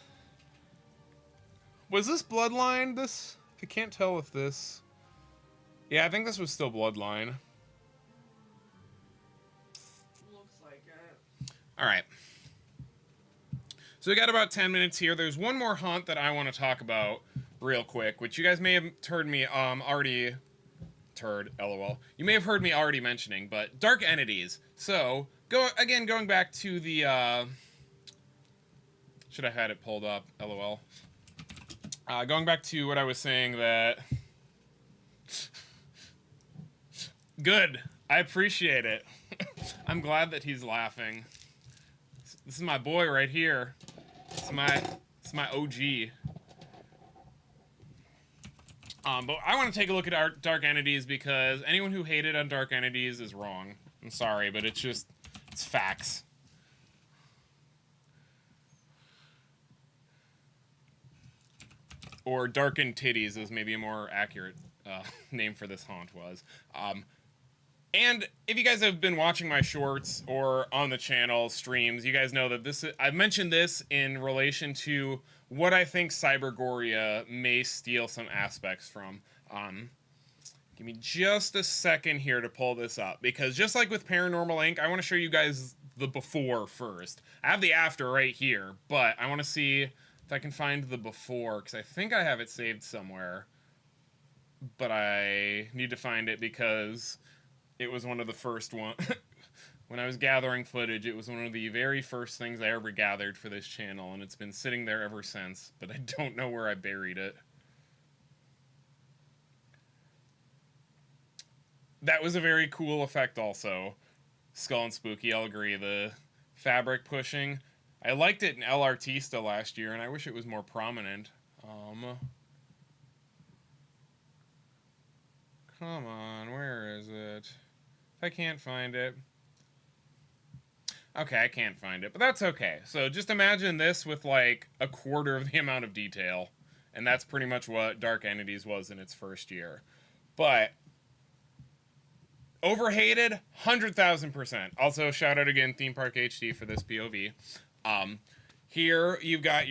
Speaker 1: Bloodline? I can't tell if this... Yeah, I think this was still Bloodline. All right. So we got about 10 minutes here. There's one more haunt that I want to talk about real quick, which you guys may have heard me already... LOL. You may have heard me already mentioning, but Dark Entities. So, going back to the... should have had it pulled up, LOL. Going back to what I was saying that... Good. I appreciate it. I'm glad that he's laughing. This is my boy right here. It's my OG. But I want to take a look at our Dark Entities because anyone who hated on Dark Entities is wrong. I'm sorry, but it's facts. Or Darkened Titties is maybe a more accurate name for this haunt was. And if you guys have been watching my shorts or on the channel streams, you guys know that I've mentioned this in relation to what I think Cybergoria may steal some aspects from. Give me just a second here to pull this up, because just like with Paranormal Inc, I want to show you guys the before first. I have the after right here, but I want to see if I can find the before, because I think I have it saved somewhere. But I need to find it because it was one of the first one. When I was gathering footage, it was one of the very first things I ever gathered for this channel, and it's been sitting there ever since, but I don't know where I buried it. That was a very cool effect also. Skull and Spooky, I'll agree. The fabric pushing. I liked it in El Artista last year, and I wish it was more prominent. Come on, where is it? If I can't find it... Okay, I can't find it, but that's okay. So just imagine this with like a quarter of the amount of detail, and that's pretty much what Dark Entities was in its first year. But overhated, 100,000%. Also, shout out again, Theme Park HD for this POV. Here you've got,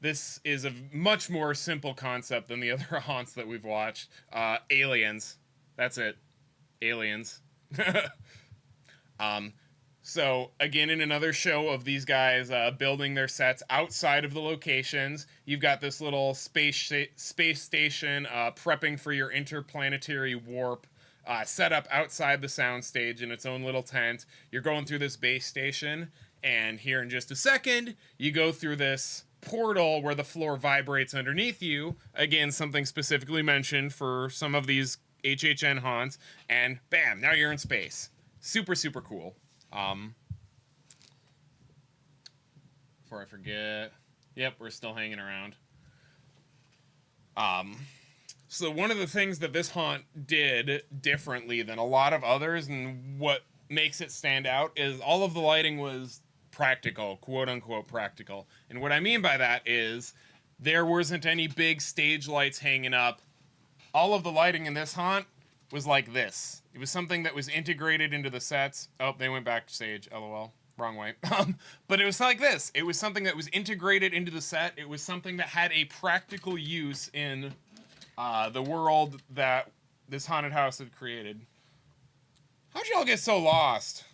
Speaker 1: this is a much more simple concept than the other haunts that we've watched. Aliens. That's it. Aliens. So, again, in another show of these guys building their sets outside of the locations, you've got this little space station prepping for your interplanetary warp, set up outside the soundstage in its own little tent. You're going through this base station, and here in just a second, you go through this portal where the floor vibrates underneath you. Again, something specifically mentioned for some of these HHN haunts, and bam, now you're in space. Super, super cool. Before I forget, yep, we're still hanging around. So one of the things that this haunt did differently than a lot of others, and what makes it stand out, is all of the lighting was practical, quote unquote practical. And what I mean by that is there wasn't any big stage lights hanging up. All of the lighting in this haunt was like this. It was something that was integrated into the sets. Oh, they went backstage, LOL. Wrong way. But it was like this. It was something that was integrated into the set. It was something that had a practical use in the world that this haunted house had created. How'd y'all get so lost?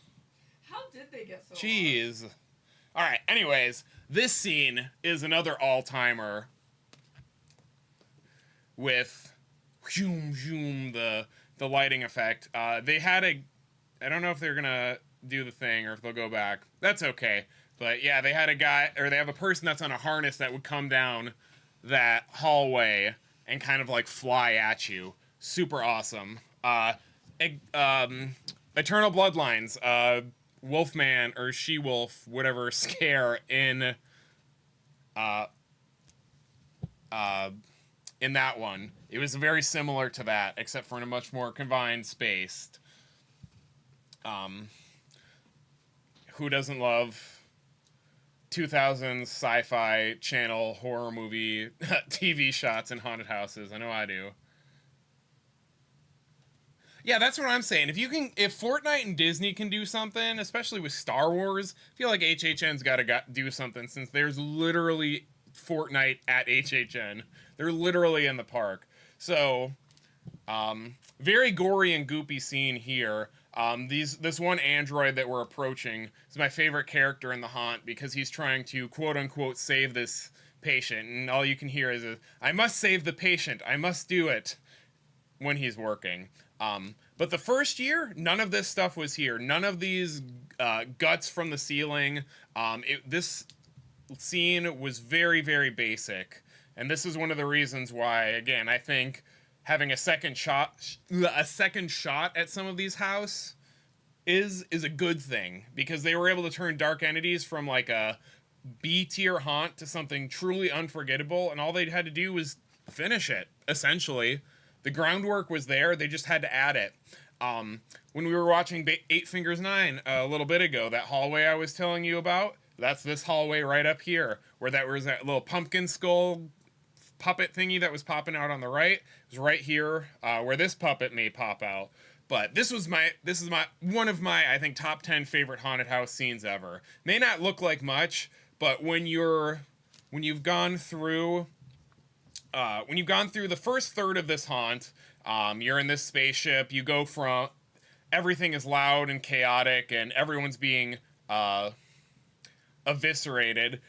Speaker 2: How did they get so
Speaker 1: Jeez. Lost? Alright, anyways, this scene is another all-timer with zoom, zoom, the lighting effect. They had I don't know if they're gonna do the thing or if they'll go back. That's okay. But yeah, they had they have a person that's on a harness that would come down that hallway and kind of like fly at you. Super awesome. Eternal Bloodlines, Wolfman or She-Wolf, whatever, scare in that one. It was very similar to that, except for in a much more confined space. Who doesn't love 2000s sci-fi channel horror movie TV shots in haunted houses? I know I do. Yeah, that's what I'm saying. If Fortnite and Disney can do something, especially with Star Wars, I feel like HHN's got to do something, since there's literally Fortnite at HHN. They're literally in the park. So, very gory and goopy scene here. This one android that we're approaching is my favorite character in the haunt, because he's trying to quote-unquote save this patient, and all you can hear is I must save the patient, I must do it, when he's working. But the first year, none of this stuff was here. None of these guts from the ceiling. This scene was very, very basic. And this is one of the reasons why, again, I think having a second shot at some of these houses is a good thing, because they were able to turn Dark Entities from like a B-tier haunt to something truly unforgettable, and all they had to do was finish it, essentially. The groundwork was there, they just had to add it. When we were watching Eight Fingers 9 a little bit ago, that hallway I was telling you about, that's this hallway right up here, where that was that little pumpkin skull puppet thingy that was popping out on the right. It was right here, where this puppet may pop out. But this is one of my, I think, top 10 favorite haunted house scenes ever. May not look like much, but when you've gone through the first third of this haunt, you're in this spaceship, you go from, everything is loud and chaotic and everyone's being eviscerated.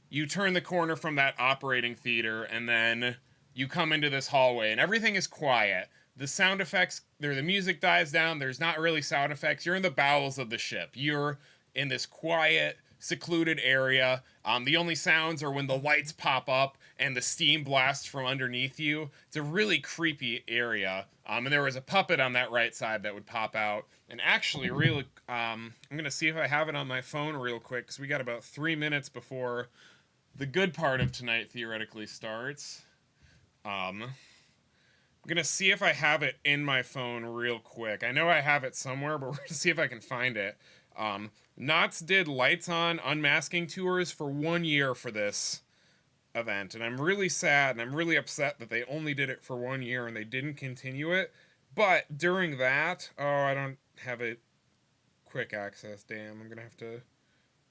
Speaker 1: You turn the corner from that operating theater and then you come into this hallway and everything is quiet. The sound effects, the music dies down, there's not really sound effects. You're in the bowels of the ship. You're in this quiet, secluded area. The only sounds are when the lights pop up and the steam blasts from underneath you. It's a really creepy area. And there was a puppet on that right side that would pop out. And actually, really, I'm going to see if I have it on my phone real quick, because we got about 3 minutes before the good part of tonight theoretically starts. I'm going to see if I have it in my phone real quick. I know I have it somewhere, but we're going to see if I can find it. Knott's did lights on unmasking tours for 1 year for this event, and I'm really sad and I'm really upset that they only did it for 1 year and they didn't continue it. But during that, I don't have it quick access. Damn, I'm gonna have to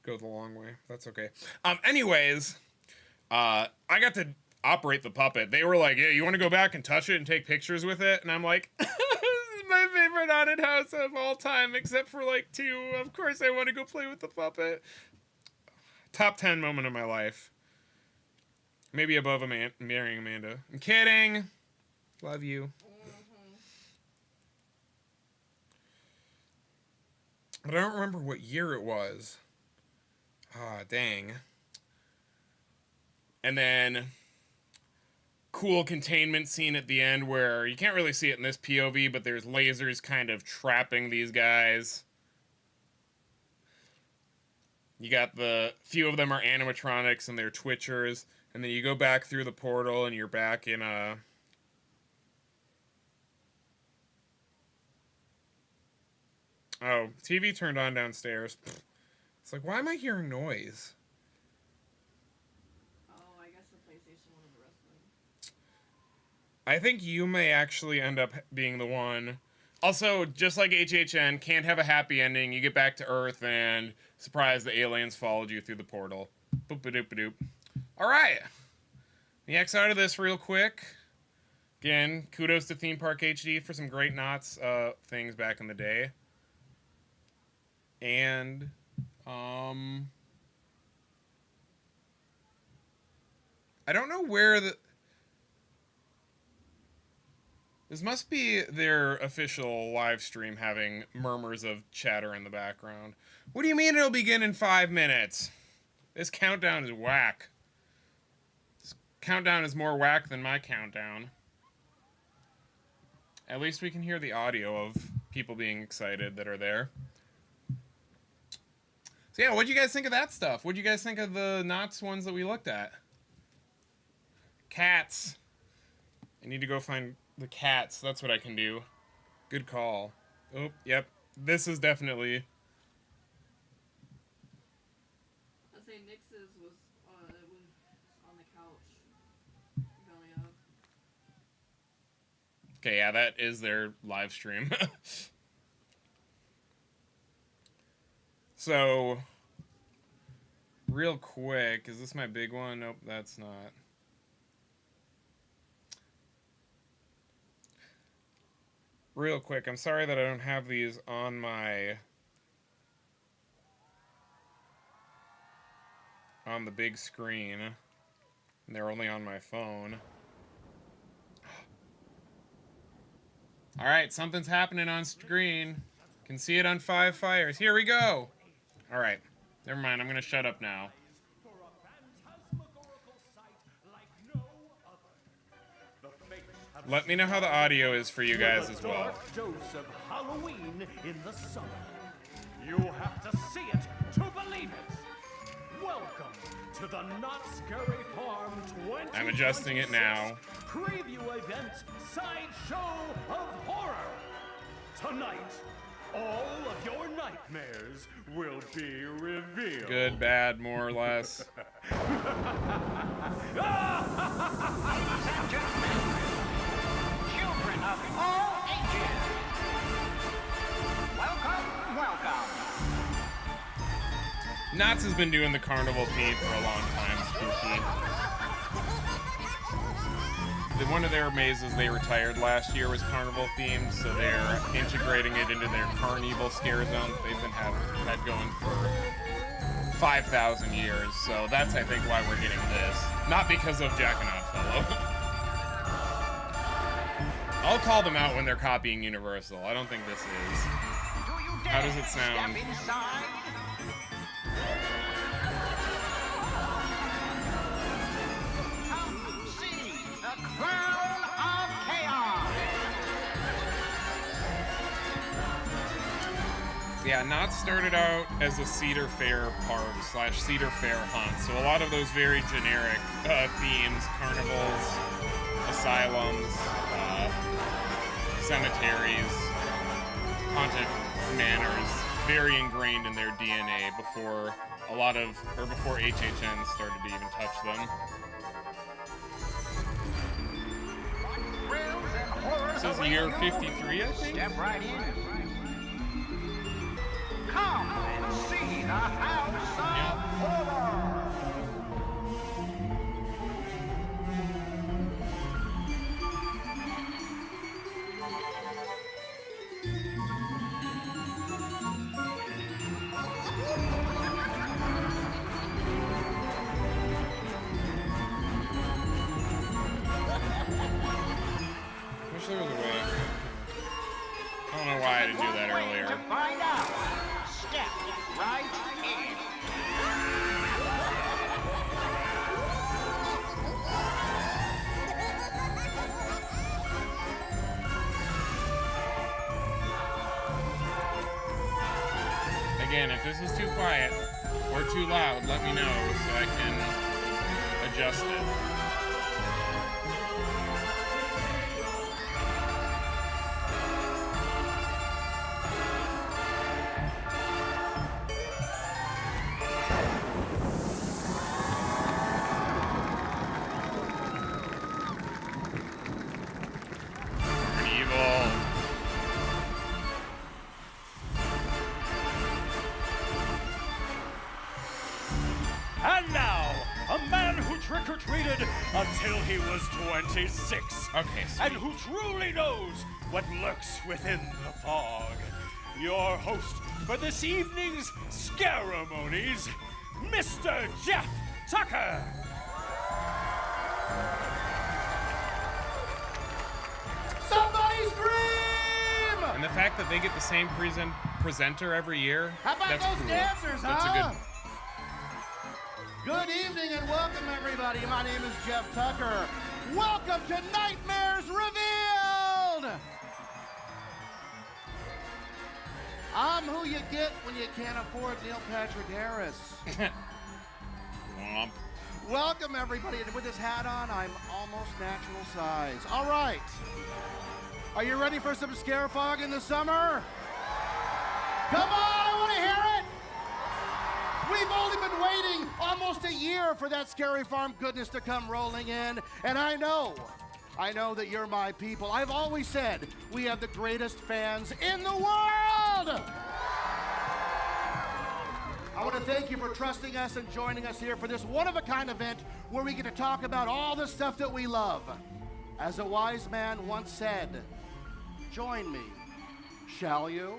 Speaker 1: go the long way. That's okay. Anyways, I got to operate the puppet. They were like, "Yeah, you want to go back and touch it and take pictures with it?" And I'm like, "This is my favorite haunted house of all time, except for like 2. Of course, I want to go play with the puppet." Top 10 moment of my life. Maybe above marrying Amanda. I'm kidding. Love you. But I don't remember what year it was. Dang. And then cool containment scene at the end where you can't really see it in this POV, but there's lasers kind of trapping these guys. You got few of them are animatronics and they're twitchers. And then you go back through the portal and you're back in a... Oh, TV turned on downstairs. It's like, why am I hearing noise?
Speaker 2: Oh, I guess the PlayStation wanted the rest of them.
Speaker 1: I think you may actually end up being the one. Also, just like HHN, can't have a happy ending. You get back to Earth and surprise, the aliens followed you through the portal. Boop-a-doop-a-doop. Alright. The X out of this real quick. Again, kudos to Theme Park HD for some great Knott's things back in the day. And, I don't know where this must be their official live stream having murmurs of chatter in the background. What do you mean it'll begin in 5 minutes? This countdown is whack. This countdown is more whack than my countdown. At least we can hear the audio of people being excited that are there. So yeah, what'd you guys think of that stuff? What'd you guys think of the Knott's ones that we looked at? Cats. I need to go find the cats. That's what I can do. Good call. Oh, yep. This is definitely...
Speaker 2: I'd say Nix's was on the couch going up.
Speaker 1: Okay, yeah, that is their live stream. So, real quick, is this my big one? Nope, that's not. Real quick, I'm sorry that I don't have these on the big screen. And they're only on my phone. Alright, something's happening on screen. Can see it on 5 Fires. Here we go! Alright, never mind, I'm gonna shut up now. Let me know how the audio is for you guys as well.
Speaker 3: Dose of Halloween in the summer. You have to see it to believe it. Welcome to the Not Scary Farm 2026
Speaker 1: I'm adjusting it now.
Speaker 3: Preview event Sideshow of Horror. Tonight, all of your nightmares will be revealed.
Speaker 1: Good, bad, more or less.
Speaker 4: Ladies and gentlemen, children of all ages, welcome.
Speaker 1: Knott's has been doing the carnival theme for a long time, spooky. One of their mazes they retired last year was carnival themed, so they're integrating it into their carnival scare zone they've been had going for 5,000 years. So that's, I think, why we're getting this. Not because of Jack and Oddfellow. I'll call them out when they're copying Universal. I don't think this is. How does it sound?
Speaker 4: Step inside. Come see the crown of chaos.
Speaker 1: Yeah, Knott started out as a Cedar Fair park / Cedar Fair hunt, so a lot of those very generic themes, carnivals, asylums, cemeteries, haunted manors, very ingrained in their DNA before HHN started to even touch them.
Speaker 4: Thrills and horrors
Speaker 1: This is
Speaker 4: await
Speaker 1: year
Speaker 4: you.
Speaker 1: 53, I think.
Speaker 4: Step right in. Come and see the House of Horror.
Speaker 1: Wish there was a way. I don't know why I didn't do that
Speaker 4: One way
Speaker 1: earlier.
Speaker 4: to find out. Step right in.
Speaker 1: Again, if this is too quiet or too loud, let me know so I can adjust it. Evil.
Speaker 3: And now, a man who trick-or-treated until he was 26.
Speaker 1: Okay,
Speaker 3: And
Speaker 1: sweet.
Speaker 3: who truly knows what lurks within the fog. Your host for this evening's Scaremonies, Mr. Jeff Tucker.
Speaker 5: Somebody scream!
Speaker 1: And the fact that they get the same presenter every year,
Speaker 5: How about
Speaker 1: that's
Speaker 5: those
Speaker 1: cool.
Speaker 5: dancers,
Speaker 1: That's
Speaker 5: huh?
Speaker 1: a
Speaker 5: Good evening and welcome, everybody. My name is Jeff Tucker. Welcome to Nightmares Revealed! I'm who you get when you can't afford Neil Patrick Harris.
Speaker 1: good womp.
Speaker 5: Welcome, everybody. And with this hat on, I'm almost natural size. All right. Are you ready for some scare fog in the summer? Come on, I want to hear it. We've only been waiting almost a year for that Scary Farm goodness to come rolling in. And I know that you're my people. I've always said we have the greatest fans in the world. I want to thank you for trusting us and joining us here for this one-of-a-kind event where we get to talk about all the stuff that we love. As a wise man once said, join me, shall you?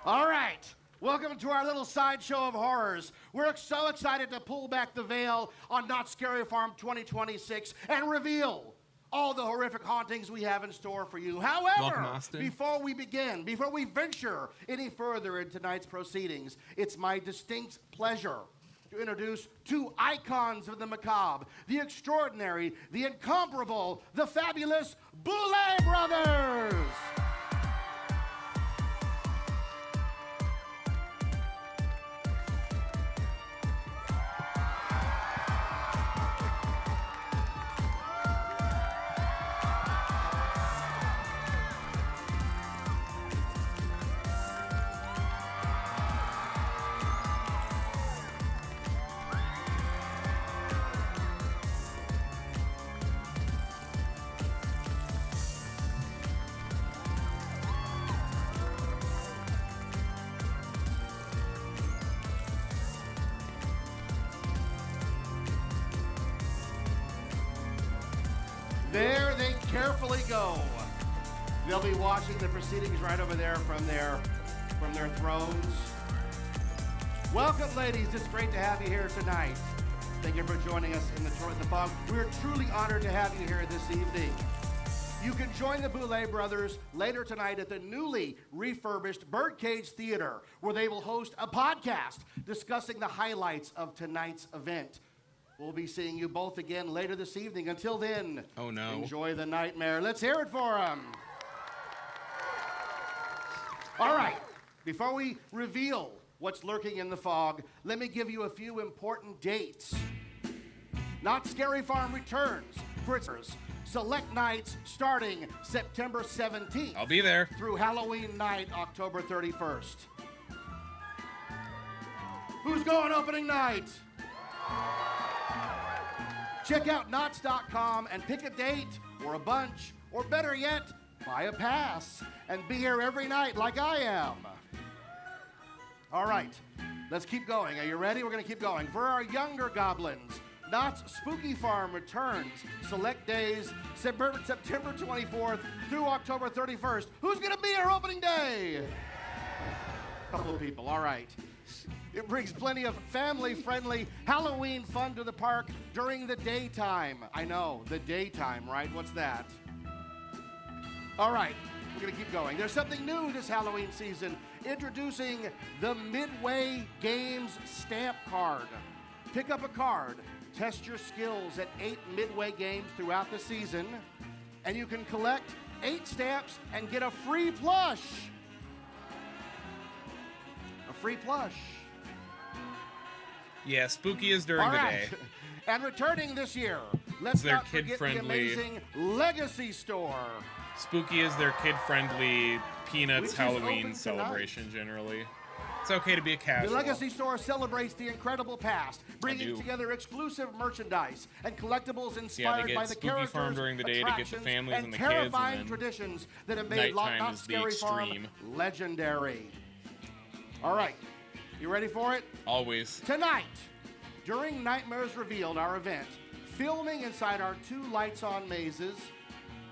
Speaker 5: All right. Welcome to our little sideshow of horrors. We're so excited to pull back the veil on Not Scary Farm 2026 and reveal all the horrific hauntings we have in store for you.
Speaker 1: Welcome,
Speaker 5: However,
Speaker 1: Austin.
Speaker 5: before we venture any further in tonight's proceedings, it's my distinct pleasure to introduce two icons of the macabre, the extraordinary, the incomparable, the fabulous Boulay Brothers. There they carefully go. They'll be watching the proceedings right over there from their thrones. Welcome, ladies. It's great to have you here tonight. Thank you for joining us in the fog. We're truly honored to have you here this evening. You can join the Boulay Brothers later tonight at the newly refurbished Birdcage Theater, where they will host a podcast discussing the highlights of tonight's event. We'll be seeing you both again later this evening. Until then,
Speaker 1: oh no,
Speaker 5: enjoy the nightmare. Let's hear it for them. All right, before we reveal what's lurking in the fog, let me give you a few important dates. Not Scary Farm returns for its select nights starting September 17th.
Speaker 1: I'll be there.
Speaker 5: Through Halloween night, October 31st. Who's going opening night? Check out Knotts.com and pick a date or a bunch, or better yet, buy a pass and be here every night like I am. All right, let's keep going. Are you ready? We're going to keep going. For our younger goblins, Knott's Spooky Farm returns select days September 24th through October 31st. Who's going to be here opening day? A couple of people, all right. It brings plenty of family-friendly Halloween fun to the park during the daytime. I know, the daytime, right? What's that? All right, we're going to keep going. There's something new this Halloween season. Introducing the Midway Games Stamp Card. Pick up a card, test your skills at 8 Midway games throughout the season, and you can collect 8 stamps and get a free plush. A free plush.
Speaker 1: Yeah, spooky is during the day.
Speaker 5: And returning this year, let's
Speaker 1: their
Speaker 5: not forget the amazing Legacy Store.
Speaker 1: Spooky is their kid-friendly Peanuts Halloween celebration generally. It's okay to be a casual.
Speaker 5: The Legacy Store celebrates the incredible past, bringing together exclusive merchandise and collectibles inspired by the characters,
Speaker 1: Farm during the day to get the families and the kids,
Speaker 5: terrifying
Speaker 1: and
Speaker 5: traditions that have made Not Scary Farm legendary. All right, you ready for it?
Speaker 1: Always.
Speaker 5: Tonight, during Nightmares Revealed, our event, filming inside our 2 lights-on mazes,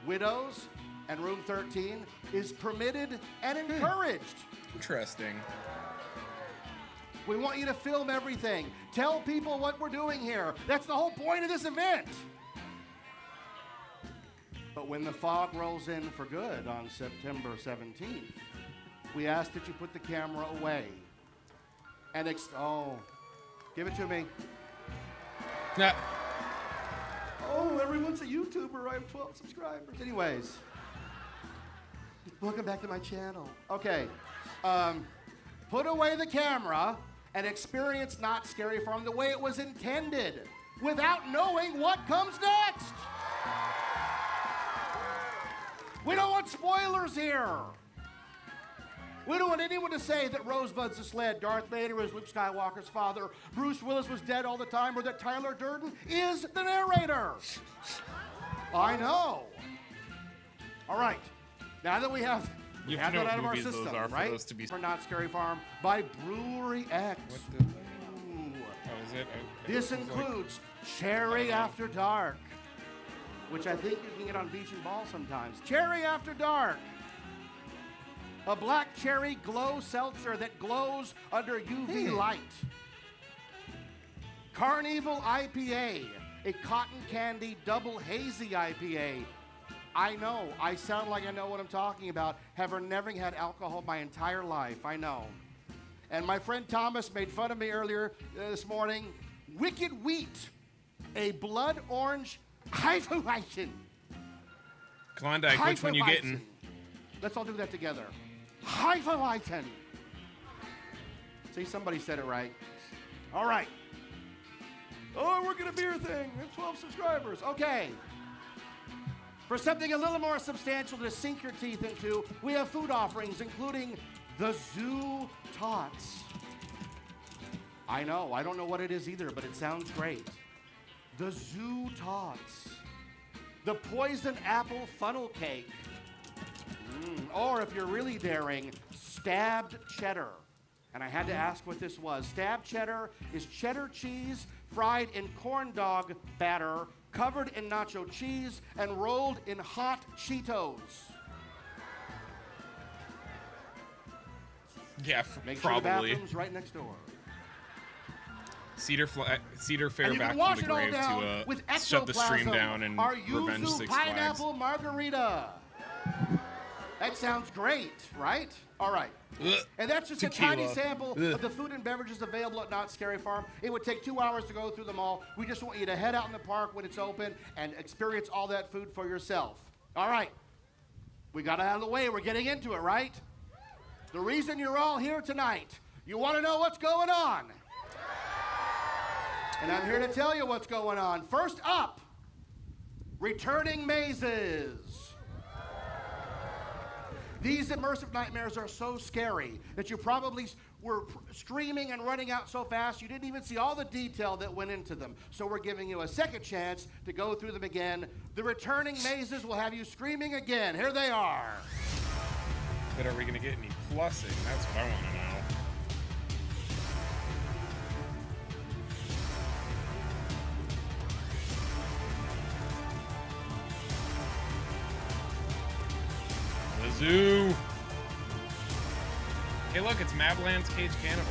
Speaker 5: Widows and Room 13, is permitted and encouraged.
Speaker 1: Interesting.
Speaker 5: We want you to film everything. Tell people what we're doing here. That's the whole point of this event. But when the fog rolls in for good on September 17th, we ask that you put the camera away. And give it to me.
Speaker 1: Nah.
Speaker 5: Oh, everyone's a YouTuber. I have 12 subscribers. Anyways, welcome back to my channel. Okay, put away the camera and experience Not Scary Farm the way it was intended, without knowing what comes next. We don't want spoilers here. We don't want anyone to say that Rosebud's the sled, Darth Vader is Luke Skywalker's father, Bruce Willis was dead all the time, or that Tyler Durden is the narrator. I know. All right, now that we have that out of our system, right? For Not Scary Farm by Brewery X.
Speaker 1: What the? Oh, is it? Okay.
Speaker 5: This includes Cherry After Dark, which I think you can get on Beach and Ball sometimes. Cherry After Dark. A black cherry glow seltzer that glows under UV light. Carnival IPA, a cotton candy double hazy IPA. I know, I sound like I know what I'm talking about. Have never had alcohol my entire life, I know. And my friend Thomas made fun of me earlier this morning. Wicked Wheat, a blood orange Hefeweizen.
Speaker 1: Klondike, which one you getting?
Speaker 5: Let's all do that together. Hefeweizen. See, somebody said it right. All right. Oh, we're gonna beer thing. We have 12 subscribers. Okay. For something a little more substantial to sink your teeth into, we have food offerings, including the Zoo Tots. I know, I don't know what it is either, but it sounds great. The Zoo Tots. The Poison Apple Funnel Cake. Or if you're really daring, Stabbed Cheddar. And I had to ask what this was. Stabbed Cheddar is cheddar cheese fried in corn dog batter covered in nacho cheese, and rolled in hot Cheetos.
Speaker 1: Yeah,
Speaker 5: Make sure the
Speaker 1: probably.
Speaker 5: bathroom's right next door.
Speaker 1: Cedar Fair
Speaker 5: And you
Speaker 1: back
Speaker 5: can wash
Speaker 1: from
Speaker 5: it
Speaker 1: the
Speaker 5: all
Speaker 1: grave
Speaker 5: down
Speaker 1: to
Speaker 5: with
Speaker 1: shut the stream
Speaker 5: ectoplasm,
Speaker 1: down and
Speaker 5: our
Speaker 1: revenge
Speaker 5: yuzu
Speaker 1: Six Flags.
Speaker 5: pineapple margarita. That sounds great, right? All right.
Speaker 1: Ugh.
Speaker 5: And that's just
Speaker 1: Tequila.
Speaker 5: a tiny sample
Speaker 1: Ugh.
Speaker 5: of the food and beverages available at Knott Scary Farm. It would take 2 hours to go through them all. We just want you to head out in the park when it's open and experience all that food for yourself. All right. We got it out of the way. We're getting into it, right? The reason you're all here tonight, you want to know what's going on. And I'm here to tell you what's going on. First up, returning mazes. These immersive nightmares are so scary that you probably were screaming and running out so fast you didn't even see all the detail that went into them. So we're giving you a second chance to go through them again. The returning mazes will have you screaming again. Here they are.
Speaker 1: But are we going to get any plussing? That's what I want to know. The zoo. Hey, look, it's Mabland's Cage Cannibals.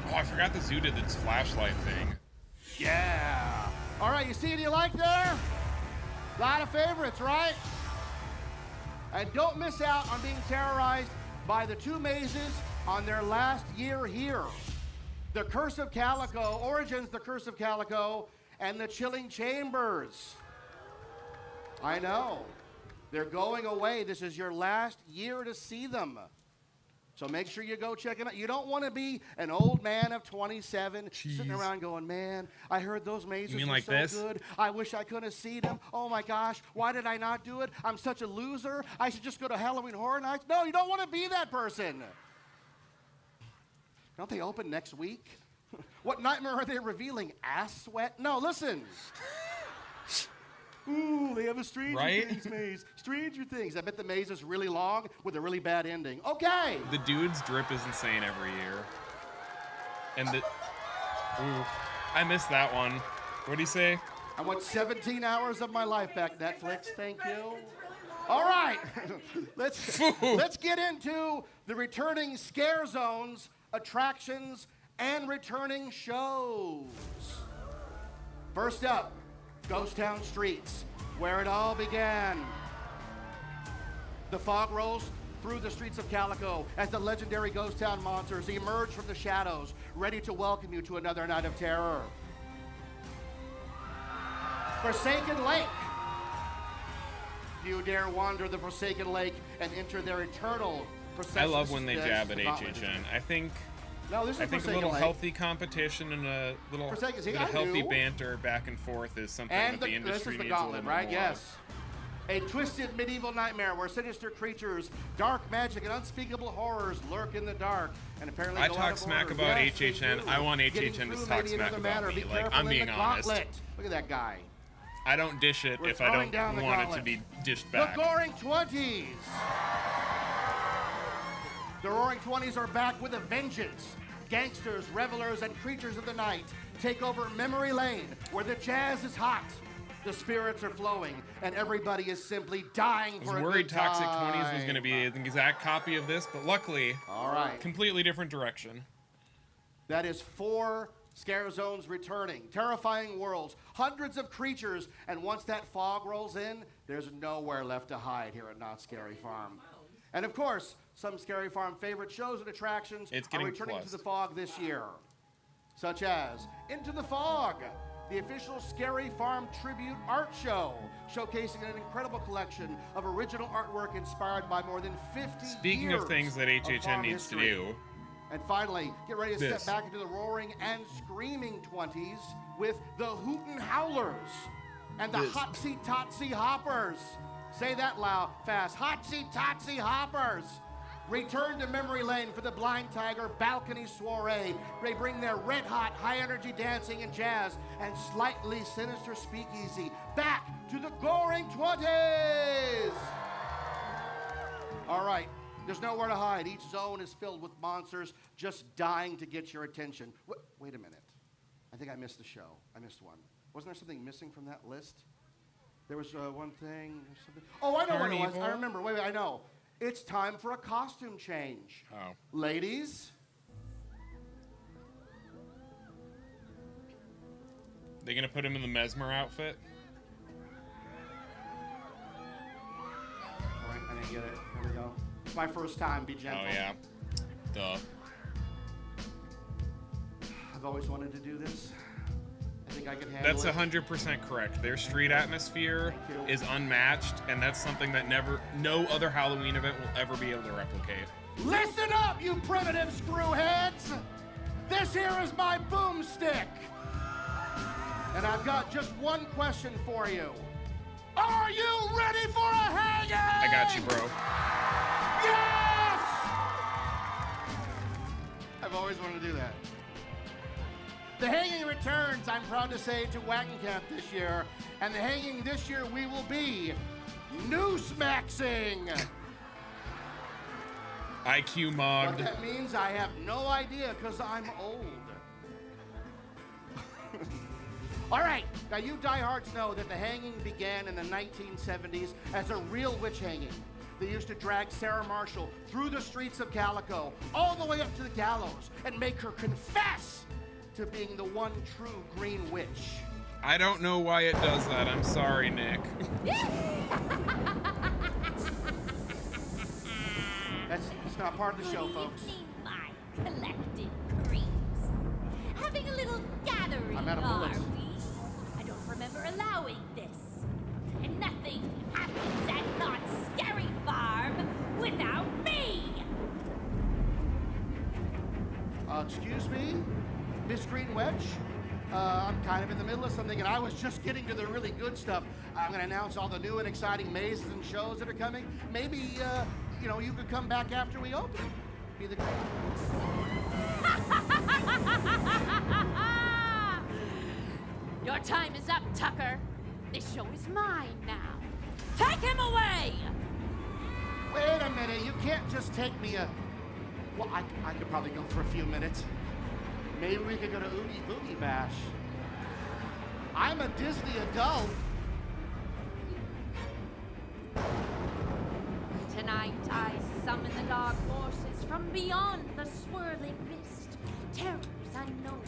Speaker 1: Oh, I forgot the zoo did this flashlight thing.
Speaker 5: Yeah. All right, you see what you like there? A lot of favorites, right? And don't miss out on being terrorized by the two mazes on their last year here. The Curse of Calico, Origins, The Curse of Calico, and the Chilling Chambers. I know. They're going away. This is your last year to see them. So make sure you go check it out. You don't want to be an old man of 27 sitting around going, man, I heard those mazes
Speaker 1: You mean
Speaker 5: were
Speaker 1: like
Speaker 5: so
Speaker 1: this?
Speaker 5: good. I wish I could have seen them. Oh my gosh, why did I not do it? I'm such a loser. I should just go to Halloween Horror Nights. No, you don't want to be that person. Don't they open next week? What nightmare are they revealing? Ass sweat? No, listen. Ooh, they have a Stranger Things maze. Stranger Things. I bet the maze is really long with a really bad ending. Okay.
Speaker 1: The dude's drip is insane every year. And the... Ooh, I missed that one. What'd he say?
Speaker 5: I want 17 hours of my life back, Netflix. Thank you. All right. let's get into the returning ScareZones, attractions, and returning shows. First up, Ghost Town Streets, where it all began. The fog rolls through the streets of Calico as the legendary Ghost Town monsters emerge from the shadows, ready to welcome you to another night of terror. Forsaken Lake. Do you dare wander the Forsaken Lake and enter their eternal procession?
Speaker 1: I love when they jab at HHN. I think
Speaker 5: No, this is
Speaker 1: a
Speaker 5: Forsaken
Speaker 1: little
Speaker 5: Lake.
Speaker 1: healthy competition and a little
Speaker 5: Forsaken- see,
Speaker 1: bit of
Speaker 5: I
Speaker 1: healthy
Speaker 5: knew.
Speaker 1: banter back and forth is something
Speaker 5: And
Speaker 1: that the
Speaker 5: this
Speaker 1: industry
Speaker 5: is the
Speaker 1: needs a
Speaker 5: gauntlet,
Speaker 1: little
Speaker 5: right?
Speaker 1: more
Speaker 5: Yes. A twisted medieval nightmare where sinister creatures, dark magic, and unspeakable horrors lurk in the dark. And apparently
Speaker 1: I
Speaker 5: go
Speaker 1: talk
Speaker 5: out of
Speaker 1: smack
Speaker 5: order.
Speaker 1: about
Speaker 5: Yes, they
Speaker 1: HHN.
Speaker 5: do.
Speaker 1: I want
Speaker 5: Getting
Speaker 1: HHN to
Speaker 5: through
Speaker 1: talk
Speaker 5: maybe
Speaker 1: smack
Speaker 5: another
Speaker 1: about
Speaker 5: matter.
Speaker 1: me.
Speaker 5: Be
Speaker 1: Like,
Speaker 5: careful
Speaker 1: I'm
Speaker 5: in
Speaker 1: being
Speaker 5: the
Speaker 1: honest.
Speaker 5: gauntlet. Look at that guy.
Speaker 1: I don't dish it
Speaker 5: We're
Speaker 1: if I
Speaker 5: throwing down
Speaker 1: don't
Speaker 5: the
Speaker 1: want it
Speaker 5: gauntlet.
Speaker 1: to be dished
Speaker 5: The
Speaker 1: back.
Speaker 5: Roaring Twenties. The Roaring Twenties are back with a vengeance. Gangsters, revelers, and creatures of the night take over Memory Lane, where the jazz is hot, the spirits are flowing, and everybody is simply dying
Speaker 1: I
Speaker 5: for
Speaker 1: was
Speaker 5: a
Speaker 1: worried
Speaker 5: good time.
Speaker 1: Toxic 20s was going to be an exact copy of this, but luckily,
Speaker 5: All right.
Speaker 1: completely different direction.
Speaker 5: That is 4 scare zones returning. Terrifying worlds, hundreds of creatures, and once that fog rolls in, there's nowhere left to hide here at Knott Scary Farm. And of course, some Scary Farm favorite shows and attractions
Speaker 1: It's
Speaker 5: are
Speaker 1: getting
Speaker 5: returning
Speaker 1: plussed.
Speaker 5: to the fog this year, such as Into the Fog, the official Scary Farm tribute art show, showcasing an incredible collection of original artwork inspired by more than 50
Speaker 1: Speaking
Speaker 5: years
Speaker 1: of things that HHN
Speaker 5: farm
Speaker 1: needs
Speaker 5: history.
Speaker 1: to do,
Speaker 5: And finally, get ready to
Speaker 1: This.
Speaker 5: step back into the roaring and screaming 20s with the Hootin' Howlers and the
Speaker 1: This.
Speaker 5: Hopsy Totsy Hoppers. Say that loud, fast. Hotsy-totsy hoppers. Return to memory lane for the Blind Tiger Balcony Soiree. They bring their red-hot, high-energy dancing and jazz and slightly sinister speakeasy back to the goring 20s. All right, there's nowhere to hide. Each zone is filled with monsters just dying to get your attention. Wait a minute. I think I missed the show. I missed one. Wasn't there something missing from that list? There was one thing. Something. Oh, I know what it was. I remember. Wait, I know. It's time for a costume change.
Speaker 1: Oh.
Speaker 5: Ladies.
Speaker 1: They gonna put him in the Mesmer outfit?
Speaker 5: All right, I didn't get it. Here we go. It's my first time. Be gentle.
Speaker 1: Oh, yeah. Duh.
Speaker 5: I've always wanted to do this. I think I can handle
Speaker 1: That's
Speaker 5: it.
Speaker 1: 100% correct. Their street atmosphere is unmatched, and that's something that no other Halloween event will ever be able to replicate.
Speaker 5: Listen up, you primitive screwheads! This here is my boomstick. And I've got just one question for you. Are you ready for a hanging?
Speaker 1: I got you, bro.
Speaker 5: Yes! I've always wanted to do that. The hanging returns, I'm proud to say, to Wagon Camp this year. And the hanging this year we will be noose-maxing.
Speaker 1: IQ
Speaker 5: What
Speaker 1: mogged.
Speaker 5: that means, I have no idea because I'm old. All right, now you diehards know that the hanging began in the 1970s as a real witch hanging. They used to drag Sarah Marshall through the streets of Calico, all the way up to the gallows, and make her confess to being the one true green witch.
Speaker 1: I don't know why it does that. I'm sorry, Nick.
Speaker 5: It's not part of the show, folks.
Speaker 6: Good evening, my collected creeps. Having a little gathering,
Speaker 5: I'm out of
Speaker 6: are
Speaker 5: bullets.
Speaker 6: we? I don't remember allowing this. And nothing happens at Knott's Scary Farm without me!
Speaker 5: Excuse me, Miss Green Witch? I'm kind of in the middle of something, and I was just getting to the really good stuff. I'm going to announce all the new and exciting mazes and shows that are coming. Maybe, you could come back after we open. Be the
Speaker 6: Your time is up, Tucker. This show is mine now. Take him away!
Speaker 5: Wait a minute, you can't just take me Well, I could probably go for a few minutes. Maybe we could go to Oogie Boogie Bash. I'm a Disney adult.
Speaker 6: Tonight I summon the dark forces from beyond the swirling mist. Terrors unknown,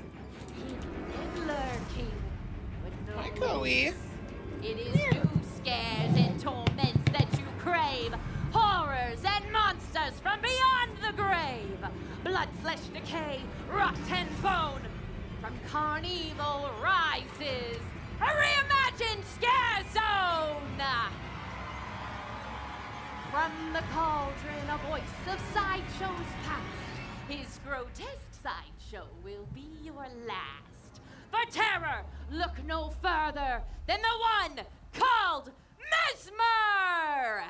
Speaker 6: hidden and lurking. But no,
Speaker 1: Hi, Chloe.
Speaker 6: it is new scares and torments that you crave. Horrors and monsters from beyond the grave. Blood, flesh, decay, rot and bone. From Carnival rises a reimagined ScareZone. From the cauldron, a voice of sideshows past. His grotesque sideshow will be your last. For terror, look no further than the one called Mesmer!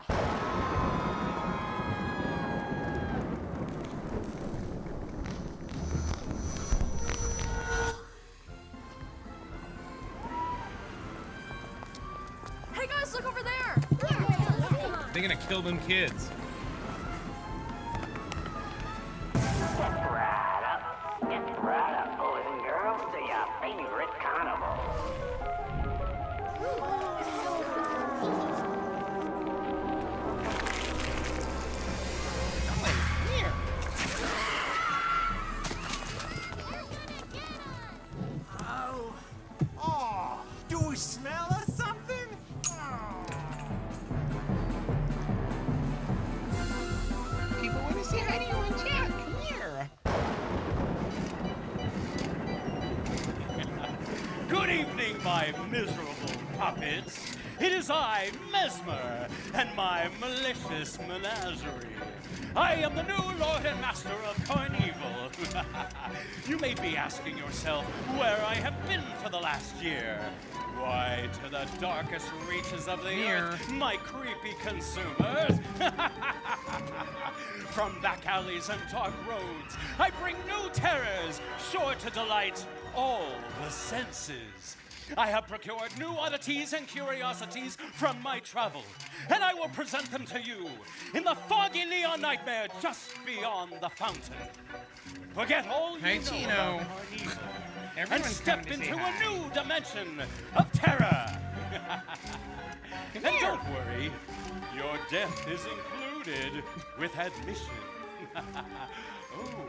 Speaker 2: Hey guys, look over there!
Speaker 1: They're gonna kill them kids.
Speaker 4: Get right up, boys and girls, to your favorite carnival.
Speaker 7: Oh, do we smell us something?
Speaker 1: People want to say hi to you on chat. Come here.
Speaker 3: Good evening, my miserable puppets. It is I, Mesmer, and my malicious menagerie. I am the new Lord and Master of Carnival. You may be asking yourself where I have been for the last year. Why, to the darkest reaches of the earth, my creepy consumers. From back alleys and dark roads, I bring new terrors, sure to delight all the senses. I have procured new oddities and curiosities from my travel, and I will present them to you in the foggy neon nightmare just beyond the fountain. Forget all you know about Carnival, and step into a new dimension of terror. And don't worry, your death is included with admission. Oh.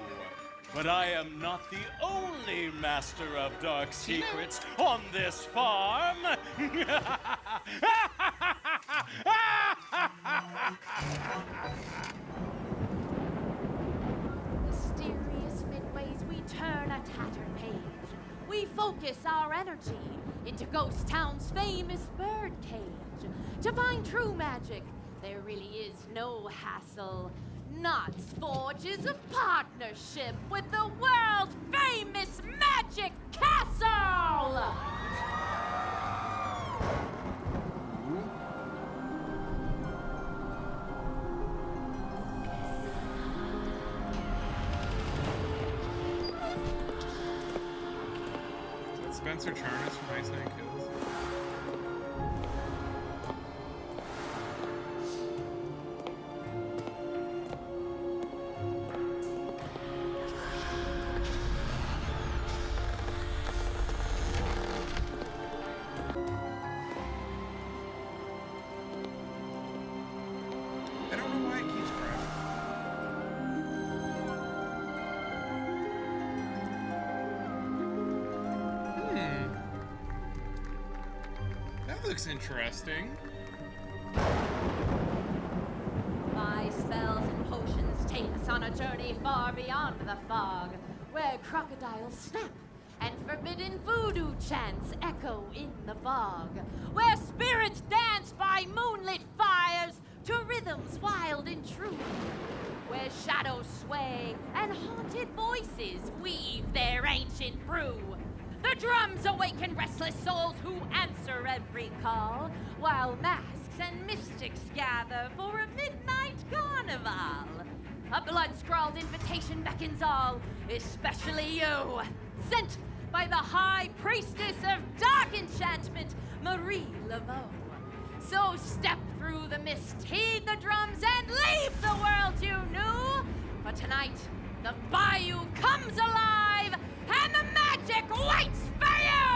Speaker 3: But I am not the only master of dark secrets on this farm.
Speaker 6: Mysterious midways, we turn a tattered page. We focus our energy into Ghost Town's famous bird cage. To find true magic, there really is no hassle. Knott forges a partnership with the world famous Magic Castle!
Speaker 1: Is that Spencer Charnas from Ice Nine Kills? I don't know why it keeps crashing. That looks interesting.
Speaker 6: My spells and potions take us on a journey far beyond the fog, where crocodiles snap and forbidden voodoo chants echo in the fog, where spirits dance by moonlit fires to rhythms wild and true, where shadows sway and haunted voices weave their ancient brew. The drums awaken restless souls who answer every call, while masks and mystics gather for a midnight carnival. A blood-scrawled invitation beckons all, especially you, sent by the High Priestess of Dark Enchantment, Marie Laveau. So step through the mist, heed the drums, and leave the world you knew. For tonight, the bayou comes alive, and the magic waits for you!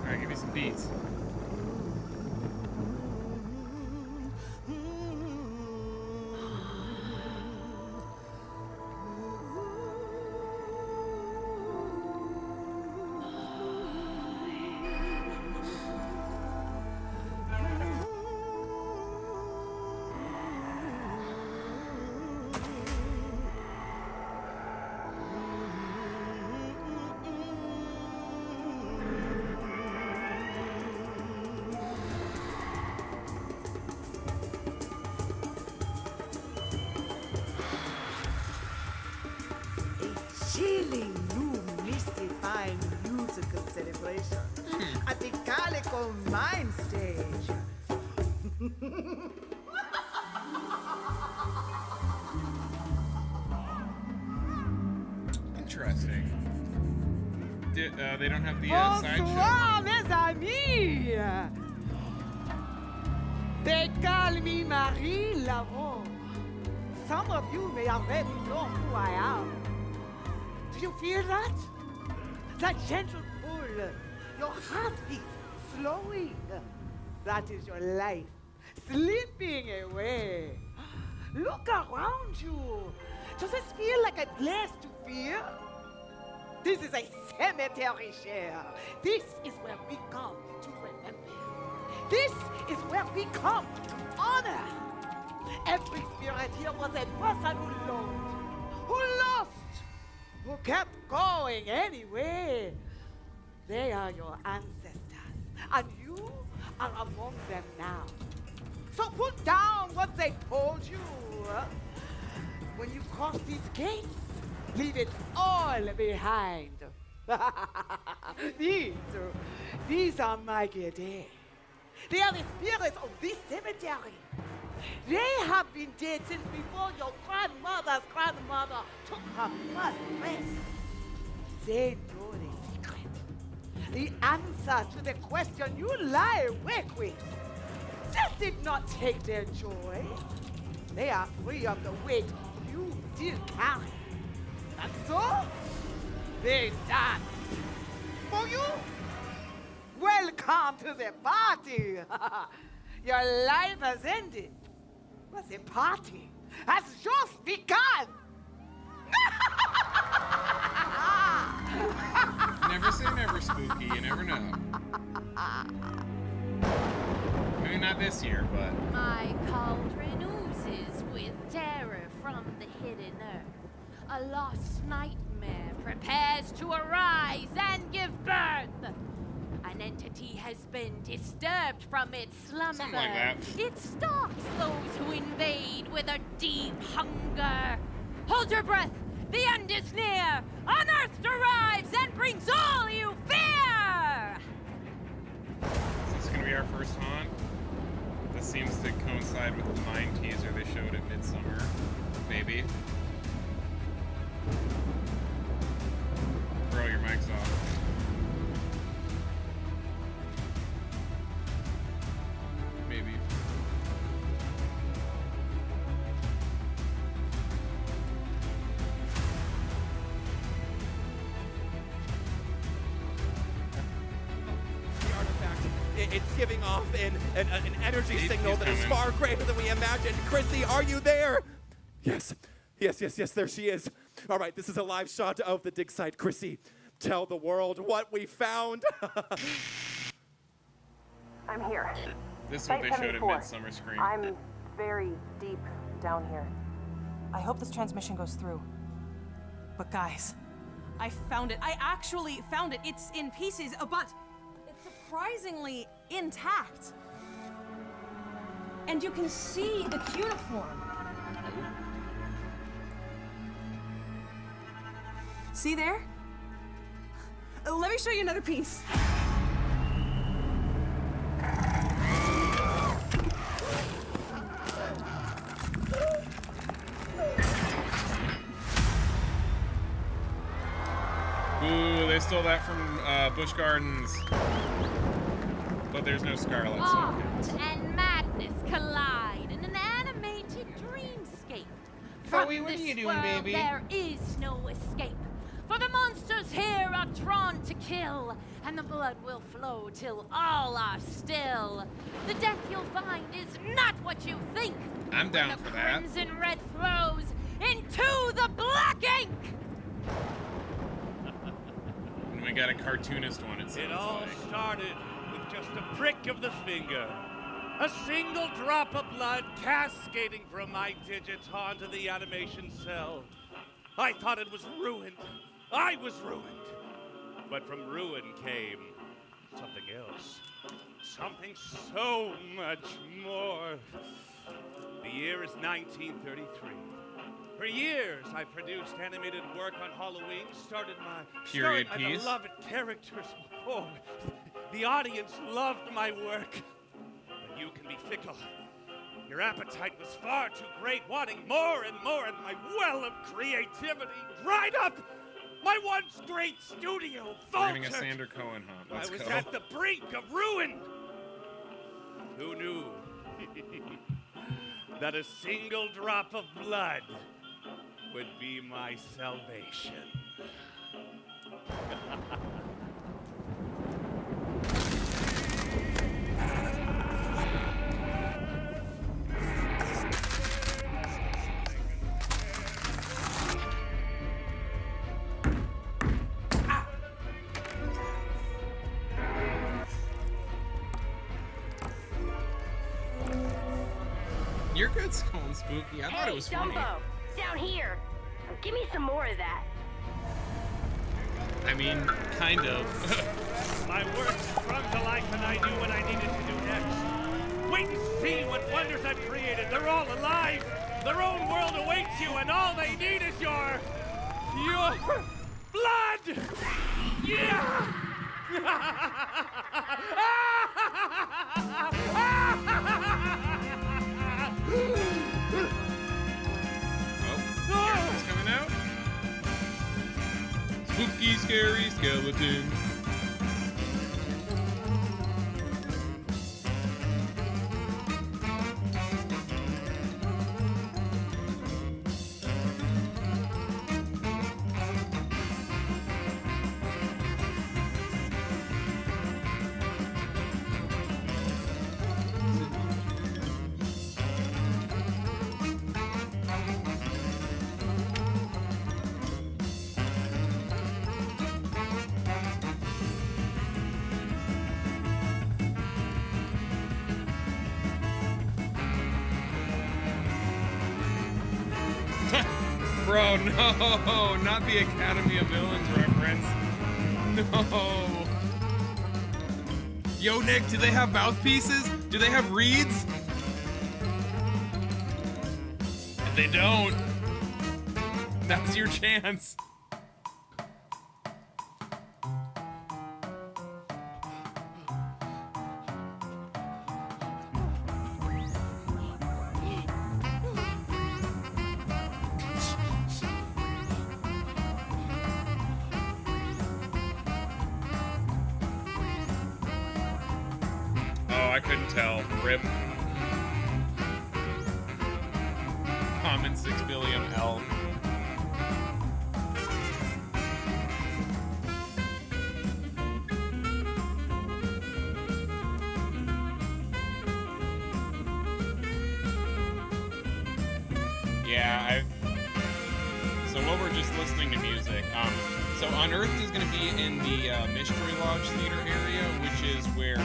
Speaker 1: Alright, give me some beats.
Speaker 7: Chilling new mystifying musical celebration at the Calico Mine Stage.
Speaker 1: Interesting. They don't have the sideshow.
Speaker 7: Bonsoir, mes amis! They call me Marie Laveau. Some of you may already know who I am. Do you feel that? That gentle pull, your heartbeat slowing. That is your life slipping away. Look around you. Does this feel like a place to fear? This is a cemetery, cher. This is where we come to remember. This is where we come to honor. Every spirit here was a person who loved, who lost, who kept going anyway. They are your ancestors, and you are among them now. So put down what they told you. When you cross these gates, leave it all behind. These are my guerrillas. They are the spirits of this cemetery. They have been dead since before your grandmother's grandmother took her first breath. They know the secret, the answer to the question you lie awake with. That did not take their joy. They are free of the weight you still carry. And so, they dance. For you, welcome to the party. Your life has ended, but the party has just begun.
Speaker 1: Never say never, Spooky. You never know. Maybe not this year, but...
Speaker 6: My cauldron oozes with terror from the hidden earth. A lost nightmare prepares to arise and give birth. An entity has been disturbed from its slumber.
Speaker 1: Something like that.
Speaker 6: It stalks those who invade with a deep hunger. Hold your breath. The end is near. Unearthed arrives and brings all you fear.
Speaker 1: Is this gonna be our first haunt? This seems to coincide with the Mine teaser they showed at Midsummer. Maybe. Bro, your mic's off. Maybe.
Speaker 8: The artifact, it's giving off an energy signal
Speaker 1: he's
Speaker 8: that is
Speaker 1: coming.
Speaker 8: far greater than we imagined. Chrissy, are you there? Yes, there she is. All right, this is a live shot of the dig site. Chrissy, tell the world what we found.
Speaker 9: I'm here.
Speaker 1: This is what they
Speaker 9: Site
Speaker 1: showed at
Speaker 9: 74.
Speaker 1: Midsummer Screen.
Speaker 9: I'm very deep down here. I hope this transmission goes through.
Speaker 10: But guys, I found it. I actually found it. It's in pieces, but it's surprisingly intact. And you can see the cuneiform. See there? Let me show you another piece.
Speaker 1: Ooh, they stole that from Busch Gardens. But there's no Scarlet, so
Speaker 6: Art
Speaker 1: okay.
Speaker 6: and madness collide in an animated dreamscape.
Speaker 1: Chloe,
Speaker 6: From
Speaker 1: what are
Speaker 6: this
Speaker 1: you doing,
Speaker 6: world,
Speaker 1: baby?
Speaker 6: There is no escape. For the monsters here are drawn to kill, and the blood will flow till all are still. The death you'll find is not what you think.
Speaker 1: I'm down
Speaker 6: When
Speaker 1: for
Speaker 6: the
Speaker 1: that.
Speaker 6: crimson red flows into the black ink.
Speaker 1: And we got a cartoonist one, it sounds
Speaker 3: It all
Speaker 1: like.
Speaker 3: started with just a prick of the finger. A single drop of blood cascading from my digits onto the animation cell. I thought it was ruined. I was ruined. But from ruin came something else. Something so much more. The year is 1933. For years, I produced animated work on Halloween, started
Speaker 1: Period
Speaker 3: my
Speaker 1: piece.
Speaker 3: beloved characters. Oh, the audience loved my work. But you can be fickle. Your appetite was far too great, wanting more and more, and my well of creativity dried up. My once great studio
Speaker 1: We're getting a
Speaker 3: faltered.
Speaker 1: Sander Cohen haunt. Let's
Speaker 3: I was
Speaker 1: go.
Speaker 3: at the brink of ruin. Who knew that a single drop of blood would be my salvation?
Speaker 1: You're good, Skull and Spooky. I thought it was funny.
Speaker 9: Dumbo, down here. Give me some more of that.
Speaker 1: I mean, kind of.
Speaker 3: My work sprung to life and I knew what I needed to do next. Wait and see what wonders I've created. They're all alive. Their own world awaits you and all they need is your blood! Yeah!
Speaker 1: It's coming out. Spooky, scary skeleton. Bro, no, not the Academy of Villains reference. No. Yo, Nick, do they have mouthpieces? Do they have reeds? If they don't, now's your chance. I couldn't tell. Rip. Common 6 billion L. Yeah, so while we're just listening to music, so Unearthed is going to be in the Mystery Lodge Theater area, which is where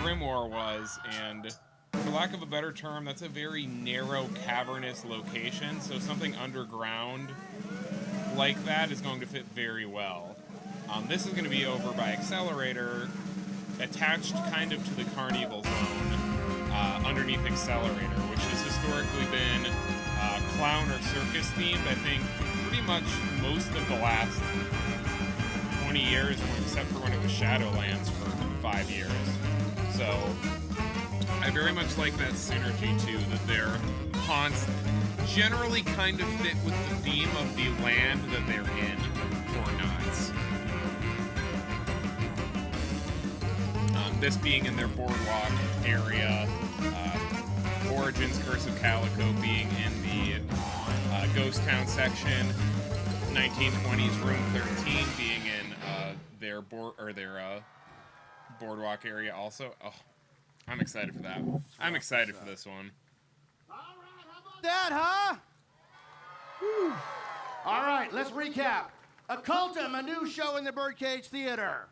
Speaker 1: Grimoire was, and for lack of a better term, that's a very narrow, cavernous location, so something underground like that is going to fit very well. This is going to be over by Accelerator, attached kind of to the Carnival Zone, underneath Accelerator, which has historically been clown or circus themed, I think, pretty much most of the last 20 years, except for when it was Shadowlands for 5 years. So, I very much like that synergy, too, that their haunts generally kind of fit with the theme of the land that they're in, for Knotts. This being in their boardwalk area, Origins Curse of Calico being in the Ghost Town section, 1920s Room 13 being in their boardwalk area also. Oh, I'm excited for that. I'm excited for this one.
Speaker 5: All right, how about that, huh? Whew. All right, let's recap. Occultum, a new show in the Birdcage Theater.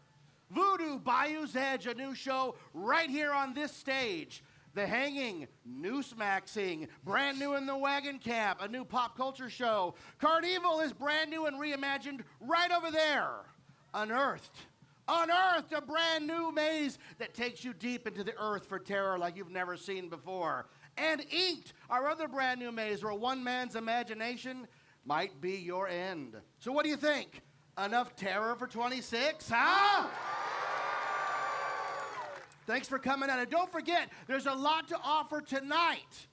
Speaker 5: Voodoo, Bayou's Edge, a new show right here on this stage. The Hanging, Newsmaxing, brand new in the Wagon Camp, a new pop culture show. Carnival is brand new and reimagined right over there. Unearthed, a brand new maze that takes you deep into the earth for terror like you've never seen before. And Inked, our other brand new maze where one man's imagination might be your end. So what do you think? Enough terror for 26, huh? Thanks for coming out. And don't forget, there's a lot to offer tonight.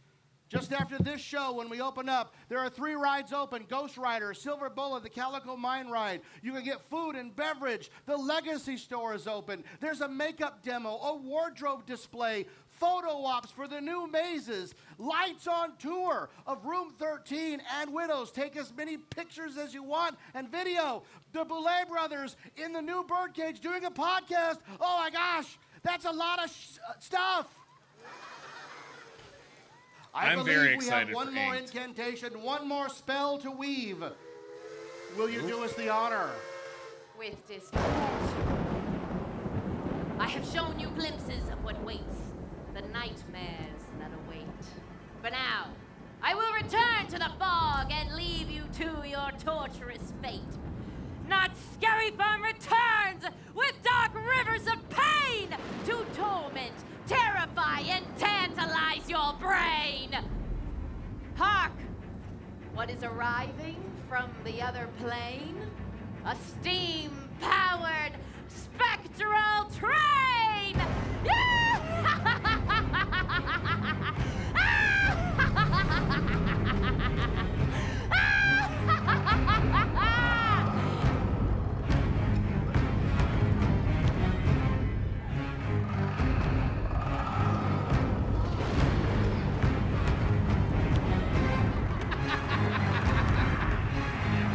Speaker 5: Just after this show, when we open up, there are 3 rides open: Ghost Rider, Silver Bullet, the Calico Mine Ride. You can get food and beverage. The Legacy Store is open. There's a makeup demo, a wardrobe display, photo ops for the new mazes, lights on tour of Room 13 and Widows. Take as many pictures as you want, and video. The Boulet Brothers in the new Birdcage doing a podcast. Oh my gosh, that's a lot of stuff.
Speaker 1: I'm very excited
Speaker 5: we have one more incantation, one more spell to weave. Will you do us the honor?
Speaker 6: With displeasure. I have shown you glimpses of what waits, the nightmares that await. But now, I will return to the fog and leave you to your torturous fate. Knott's Scary Farm returns with dark rivers of pain to torment, terrify, and tantalize your brain. Hark! What is arriving from the other plane? A steam-powered spectral train!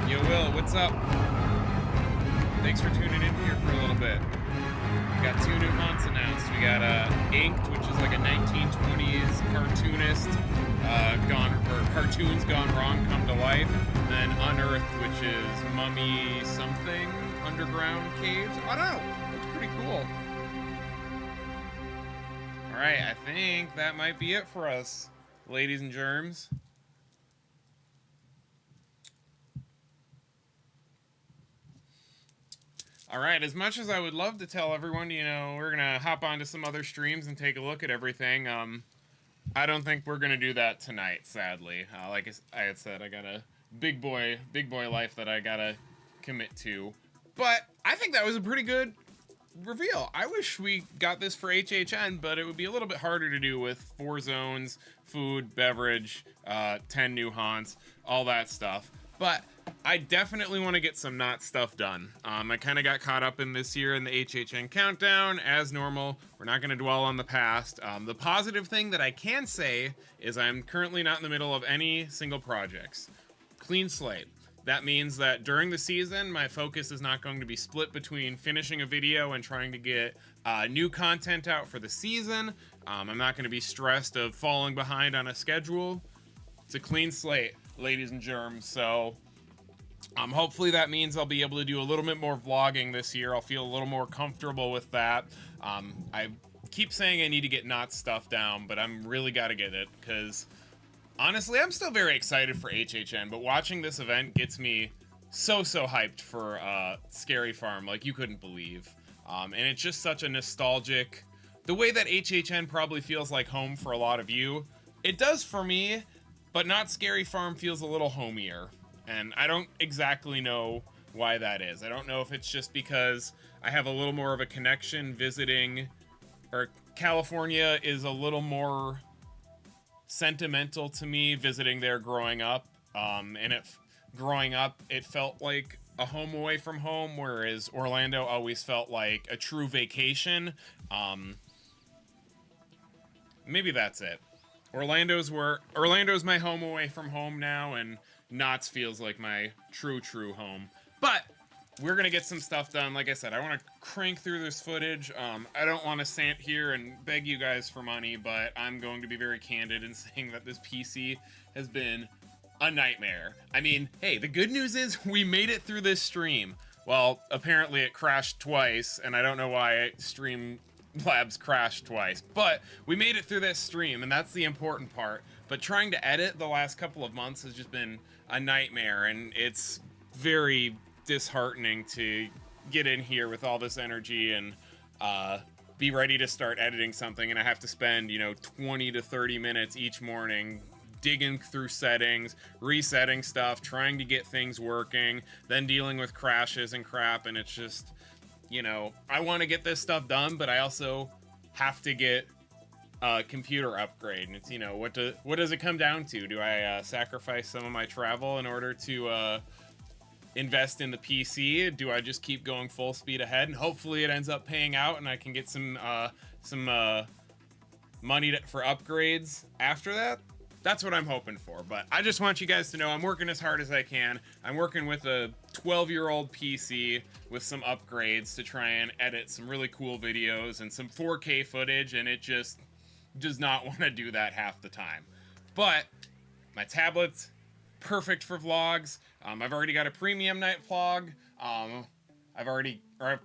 Speaker 1: Yo, Will, what's up? Thanks for tuning in here for a little bit. We got 2 new haunts announced. We got Inked, which is like a 1920s cartoonist cartoons gone wrong come to life. And then Unearthed, which is mummy something underground caves. I don't know. Looks pretty cool. All right, I think that might be it for us, ladies and germs. All right, as much as I would love to tell everyone, you know, we're going to hop onto some other streams and take a look at everything, I don't think we're going to do that tonight, sadly. Like I had said, I got a big boy life that I got to commit to. But I think that was a pretty good reveal. I wish we got this for HHN, but it would be a little bit harder to do with 4 zones, food, beverage, 10 new haunts, all that stuff. But I definitely want to get some Knott stuff done. I kind of got caught up in this year in the HHN countdown. As normal, we're not going to dwell on the past. The positive thing that I can say is I'm currently not in the middle of any single projects. Clean slate. That means that during the season, my focus is not going to be split between finishing a video and trying to get new content out for the season. I'm not going to be stressed of falling behind on a schedule. It's a clean slate, ladies and germs, so hopefully that means I'll be able to do a little bit more vlogging this year. I'll feel a little more comfortable with that. I keep saying I need to get Knott stuff down, but I'm really got to get it, because honestly, I'm still very excited for HHN, but watching this event gets me so hyped for Scary Farm, like you couldn't believe. And it's just such a nostalgic, the way that HHN probably feels like home for a lot of you, it does for me. But Knott Scary Farm feels a little homier, and I don't exactly know why that is. I don't know if it's just because I have a little more of a connection visiting, or California is a little more sentimental to me visiting there growing up, and growing up it felt like a home away from home, whereas Orlando always felt like a true vacation. Maybe that's it. Orlando's my home away from home now, and Knott's feels like my true home. But we're gonna get some stuff done. Like I said, I want to crank through this footage. I don't want to stand here and beg you guys for money, but I'm going to be very candid in saying that this PC has been a nightmare. I mean, hey, the good news is we made it through this stream. Well, apparently it crashed twice, and I don't know why Streamlabs crashed twice, but we made it through this stream, and that's the important part. But trying to edit the last couple of months has just been a nightmare, and it's very disheartening to get in here with all this energy and be ready to start editing something, and I have to spend 20 to 30 minutes each morning digging through settings, resetting stuff, trying to get things working, then dealing with crashes and crap, and it's just, I want to get this stuff done, but I also have to get a computer upgrade, and it's, what does it come down to? Do I sacrifice some of my travel in order to invest in the PC? Do I just keep going full speed ahead, and hopefully it ends up paying out and I can get some money for upgrades after that? That's what I'm hoping for. But I just want you guys to know I'm working as hard as I can. I'm working with a 12-year-old PC with some upgrades to try and edit some really cool videos and some 4K footage, and it just does not want to do that half the time. But my tablet's perfect for vlogs. I've already got a premium night vlog. A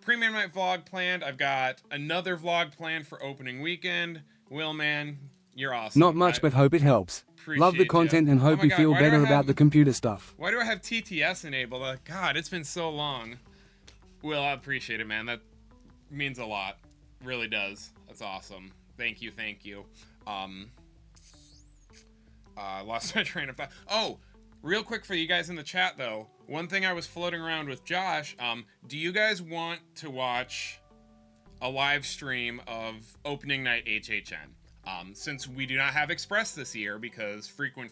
Speaker 1: premium night vlog planned. I've got another vlog planned for opening weekend. Will, man, You're awesome.
Speaker 11: Not much, but hope it helps. Love the
Speaker 1: appreciate
Speaker 11: content
Speaker 1: ya.
Speaker 11: and
Speaker 1: Oh
Speaker 11: hope
Speaker 1: my
Speaker 11: you
Speaker 1: God,
Speaker 11: feel
Speaker 1: why do I
Speaker 11: better
Speaker 1: have-
Speaker 11: about the computer stuff.
Speaker 1: Why do I have TTS enabled? God, it's been so long. Will, I appreciate it, man. That means a lot. Really does. That's awesome. Thank you, thank you. Lost my train of thought. Oh, real quick for you guys in the chat, though. One thing I was floating around with Josh, do you guys want to watch a live stream of opening night HHN? Since we do not have Express this year because of frequent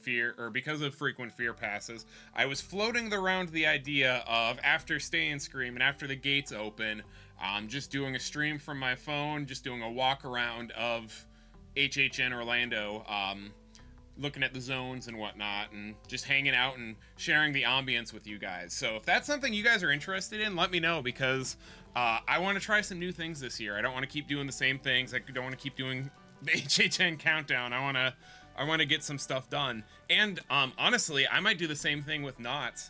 Speaker 1: fear passes, I was floating around the idea of after Stay and Scream and after the gates open, just doing a stream from my phone, just doing a walk around of HHN Orlando, looking at the zones and whatnot, and just hanging out and sharing the ambience with you guys. So if that's something you guys are interested in, let me know, because I want to try some new things this year. I don't want to keep doing the same things. I don't want to keep doing the HHN countdown. I want to get some stuff done. And honestly, I might do the same thing with Knott.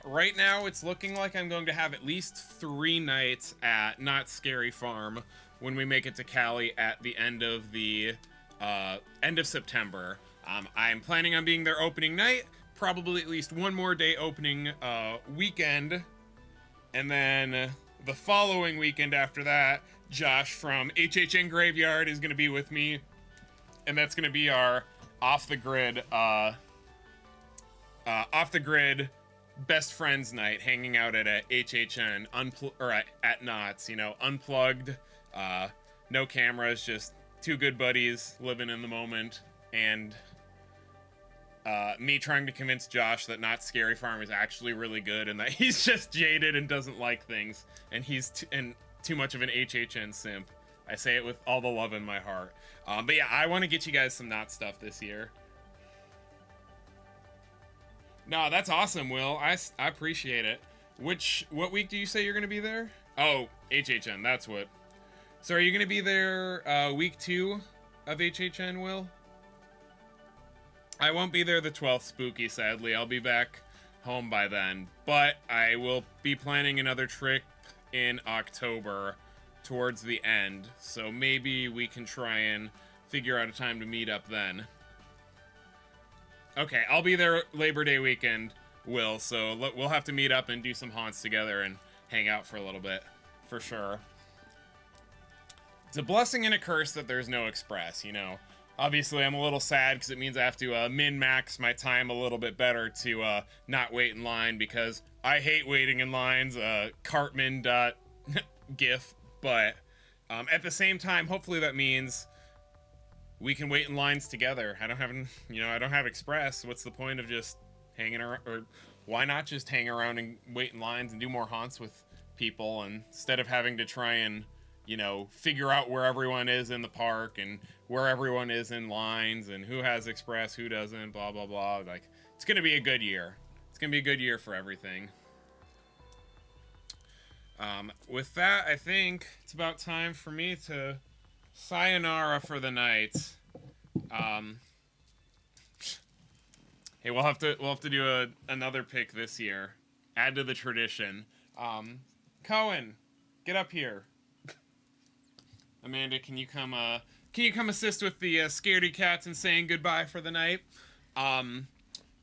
Speaker 1: Right now, it's looking like I'm going to have at least 3 nights at Knott Scary Farm when we make it to Cali at the end of September. I'm planning on being there opening night, probably at least one more day opening weekend, and then the following weekend after that, Josh from HHN Graveyard is going to be with me, and that's going to be our off the grid best friends night, hanging out at a HHN at Knott's, you know, unplugged, no cameras, just 2 good buddies living in the moment, and me trying to convince Josh that Knott Scary Farm is actually really good and that he's just jaded and doesn't like things, and he's too much of an HHN simp. I say it with all the love in my heart. But yeah, I want to get you guys some Knott stuff this year. No, that's awesome, Will. I appreciate it. What week do you say you're going to be there? Oh, HHN, that's what. So are you going to be there week 2 of HHN, Will? I won't be there the 12th, spooky, sadly. I'll be back home by then. But I will be planning another trip in October towards the end. So maybe we can try and figure out a time to meet up then. Okay, I'll be there Labor Day weekend, Will. So we'll have to meet up and do some haunts together and hang out for a little bit, for sure. It's a blessing and a curse that there's no Express, you know. Obviously, I'm a little sad because it means I have to min-max my time a little bit better to not wait in line, because I hate waiting in lines, Cartman.gif, but at the same time, hopefully that means we can wait in lines together. I don't have Express. What's the point of just hanging around, or why not just hang around and wait in lines and do more haunts with people instead of having to try and, you know, figure out where everyone is in the park and where everyone is in lines and who has Express, who doesn't, blah, blah, blah. Like, it's going to be a good year. It's going to be a good year for everything. With that, I think it's about time for me to sayonara for the night. Hey, we'll have to do another pick this year. Add to the tradition. Cohen, get up here. Amanda, can you come assist with the scaredy cats and saying goodbye for the night?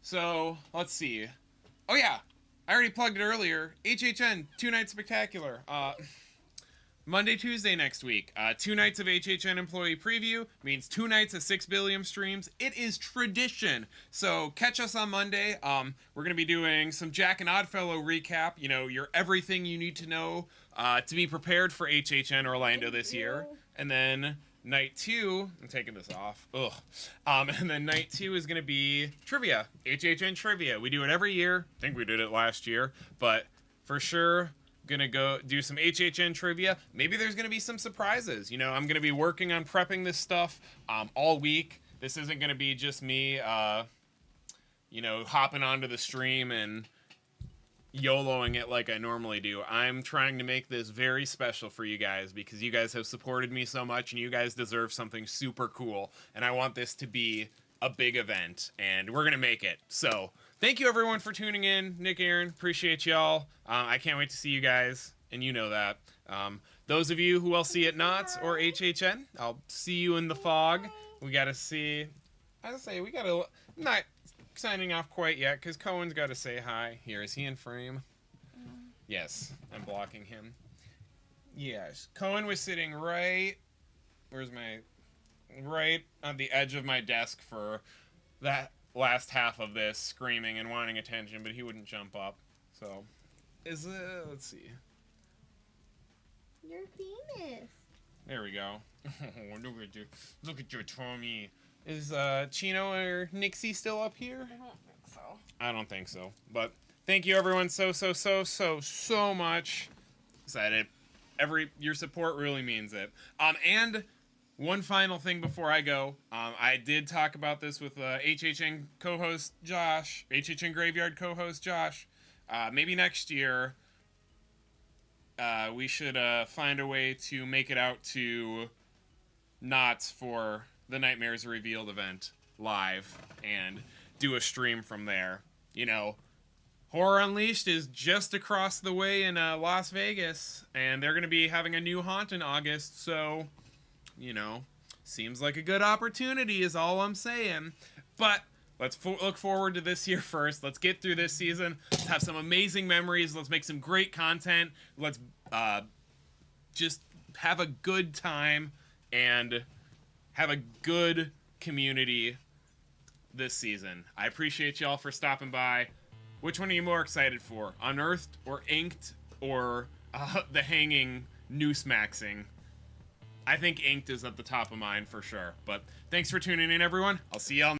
Speaker 1: So let's see. Oh yeah, I already plugged it earlier. HHN 2-night spectacular. Monday, Tuesday next week. 2 nights of HHN employee preview means 2 nights of 6 billion streams. It is tradition. So catch us on Monday. We're gonna be doing some Jack and Oddfellow recap. You know, your everything you need to know to be prepared for HHN Orlando this year. And then night 2, I'm taking this off. Ugh. And then night 2 is gonna be trivia. HHN trivia. We do it every year. I think we did it last year, but for sure, gonna go do some HHN trivia. Maybe there's gonna be some surprises. You know, I'm gonna be working on prepping this stuff all week. This isn't gonna be just me, you know, hopping onto the stream and YOLOing it like I normally do. I'm trying to make this very special for you guys because you guys have supported me so much and you guys deserve something super cool. And I want this to be a big event, and we're gonna make it. So thank you everyone for tuning in. Nick, Aaron, appreciate y'all. I can't wait to see you guys, and you know that. Those of you who I'll see at Knott or HHN, I'll see you in the fog. We gotta see. I say we gotta. Not signing off quite yet because Cohen's got to say hi. Here, is he in frame? Yes, I'm blocking him. Yes, Cohen was sitting right. Where's my? Right on the edge of my desk for that last half of this, screaming and wanting attention, but he wouldn't jump up. So, let's see.
Speaker 12: You're famous.
Speaker 1: There we go. Look at your Tommy. Is Chino or Nixie still up here?
Speaker 2: I don't think so.
Speaker 1: I don't think so. But thank you everyone so much. Excited. Your support really means it. And one final thing before I go. I did talk about this with HHN co-host Josh, HHN Graveyard co-host Josh. Maybe next year we should find a way to make it out to Knott's for the Nightmares Revealed event live and do a stream from there. You know, Horror Unleashed is just across the way in Las Vegas, and they're going to be having a new haunt in August, so, you know, seems like a good opportunity is all I'm saying. But let's look forward to this year first. Let's get through this season. Let's have some amazing memories. Let's make some great content. Let's just have a good time and have a good community this season. I appreciate y'all for stopping by. Which one are you more excited for? Unearthed or Inked or the hanging noose-maxing? I think Inked is at the top of mine for sure. But thanks for tuning in, everyone. I'll see y'all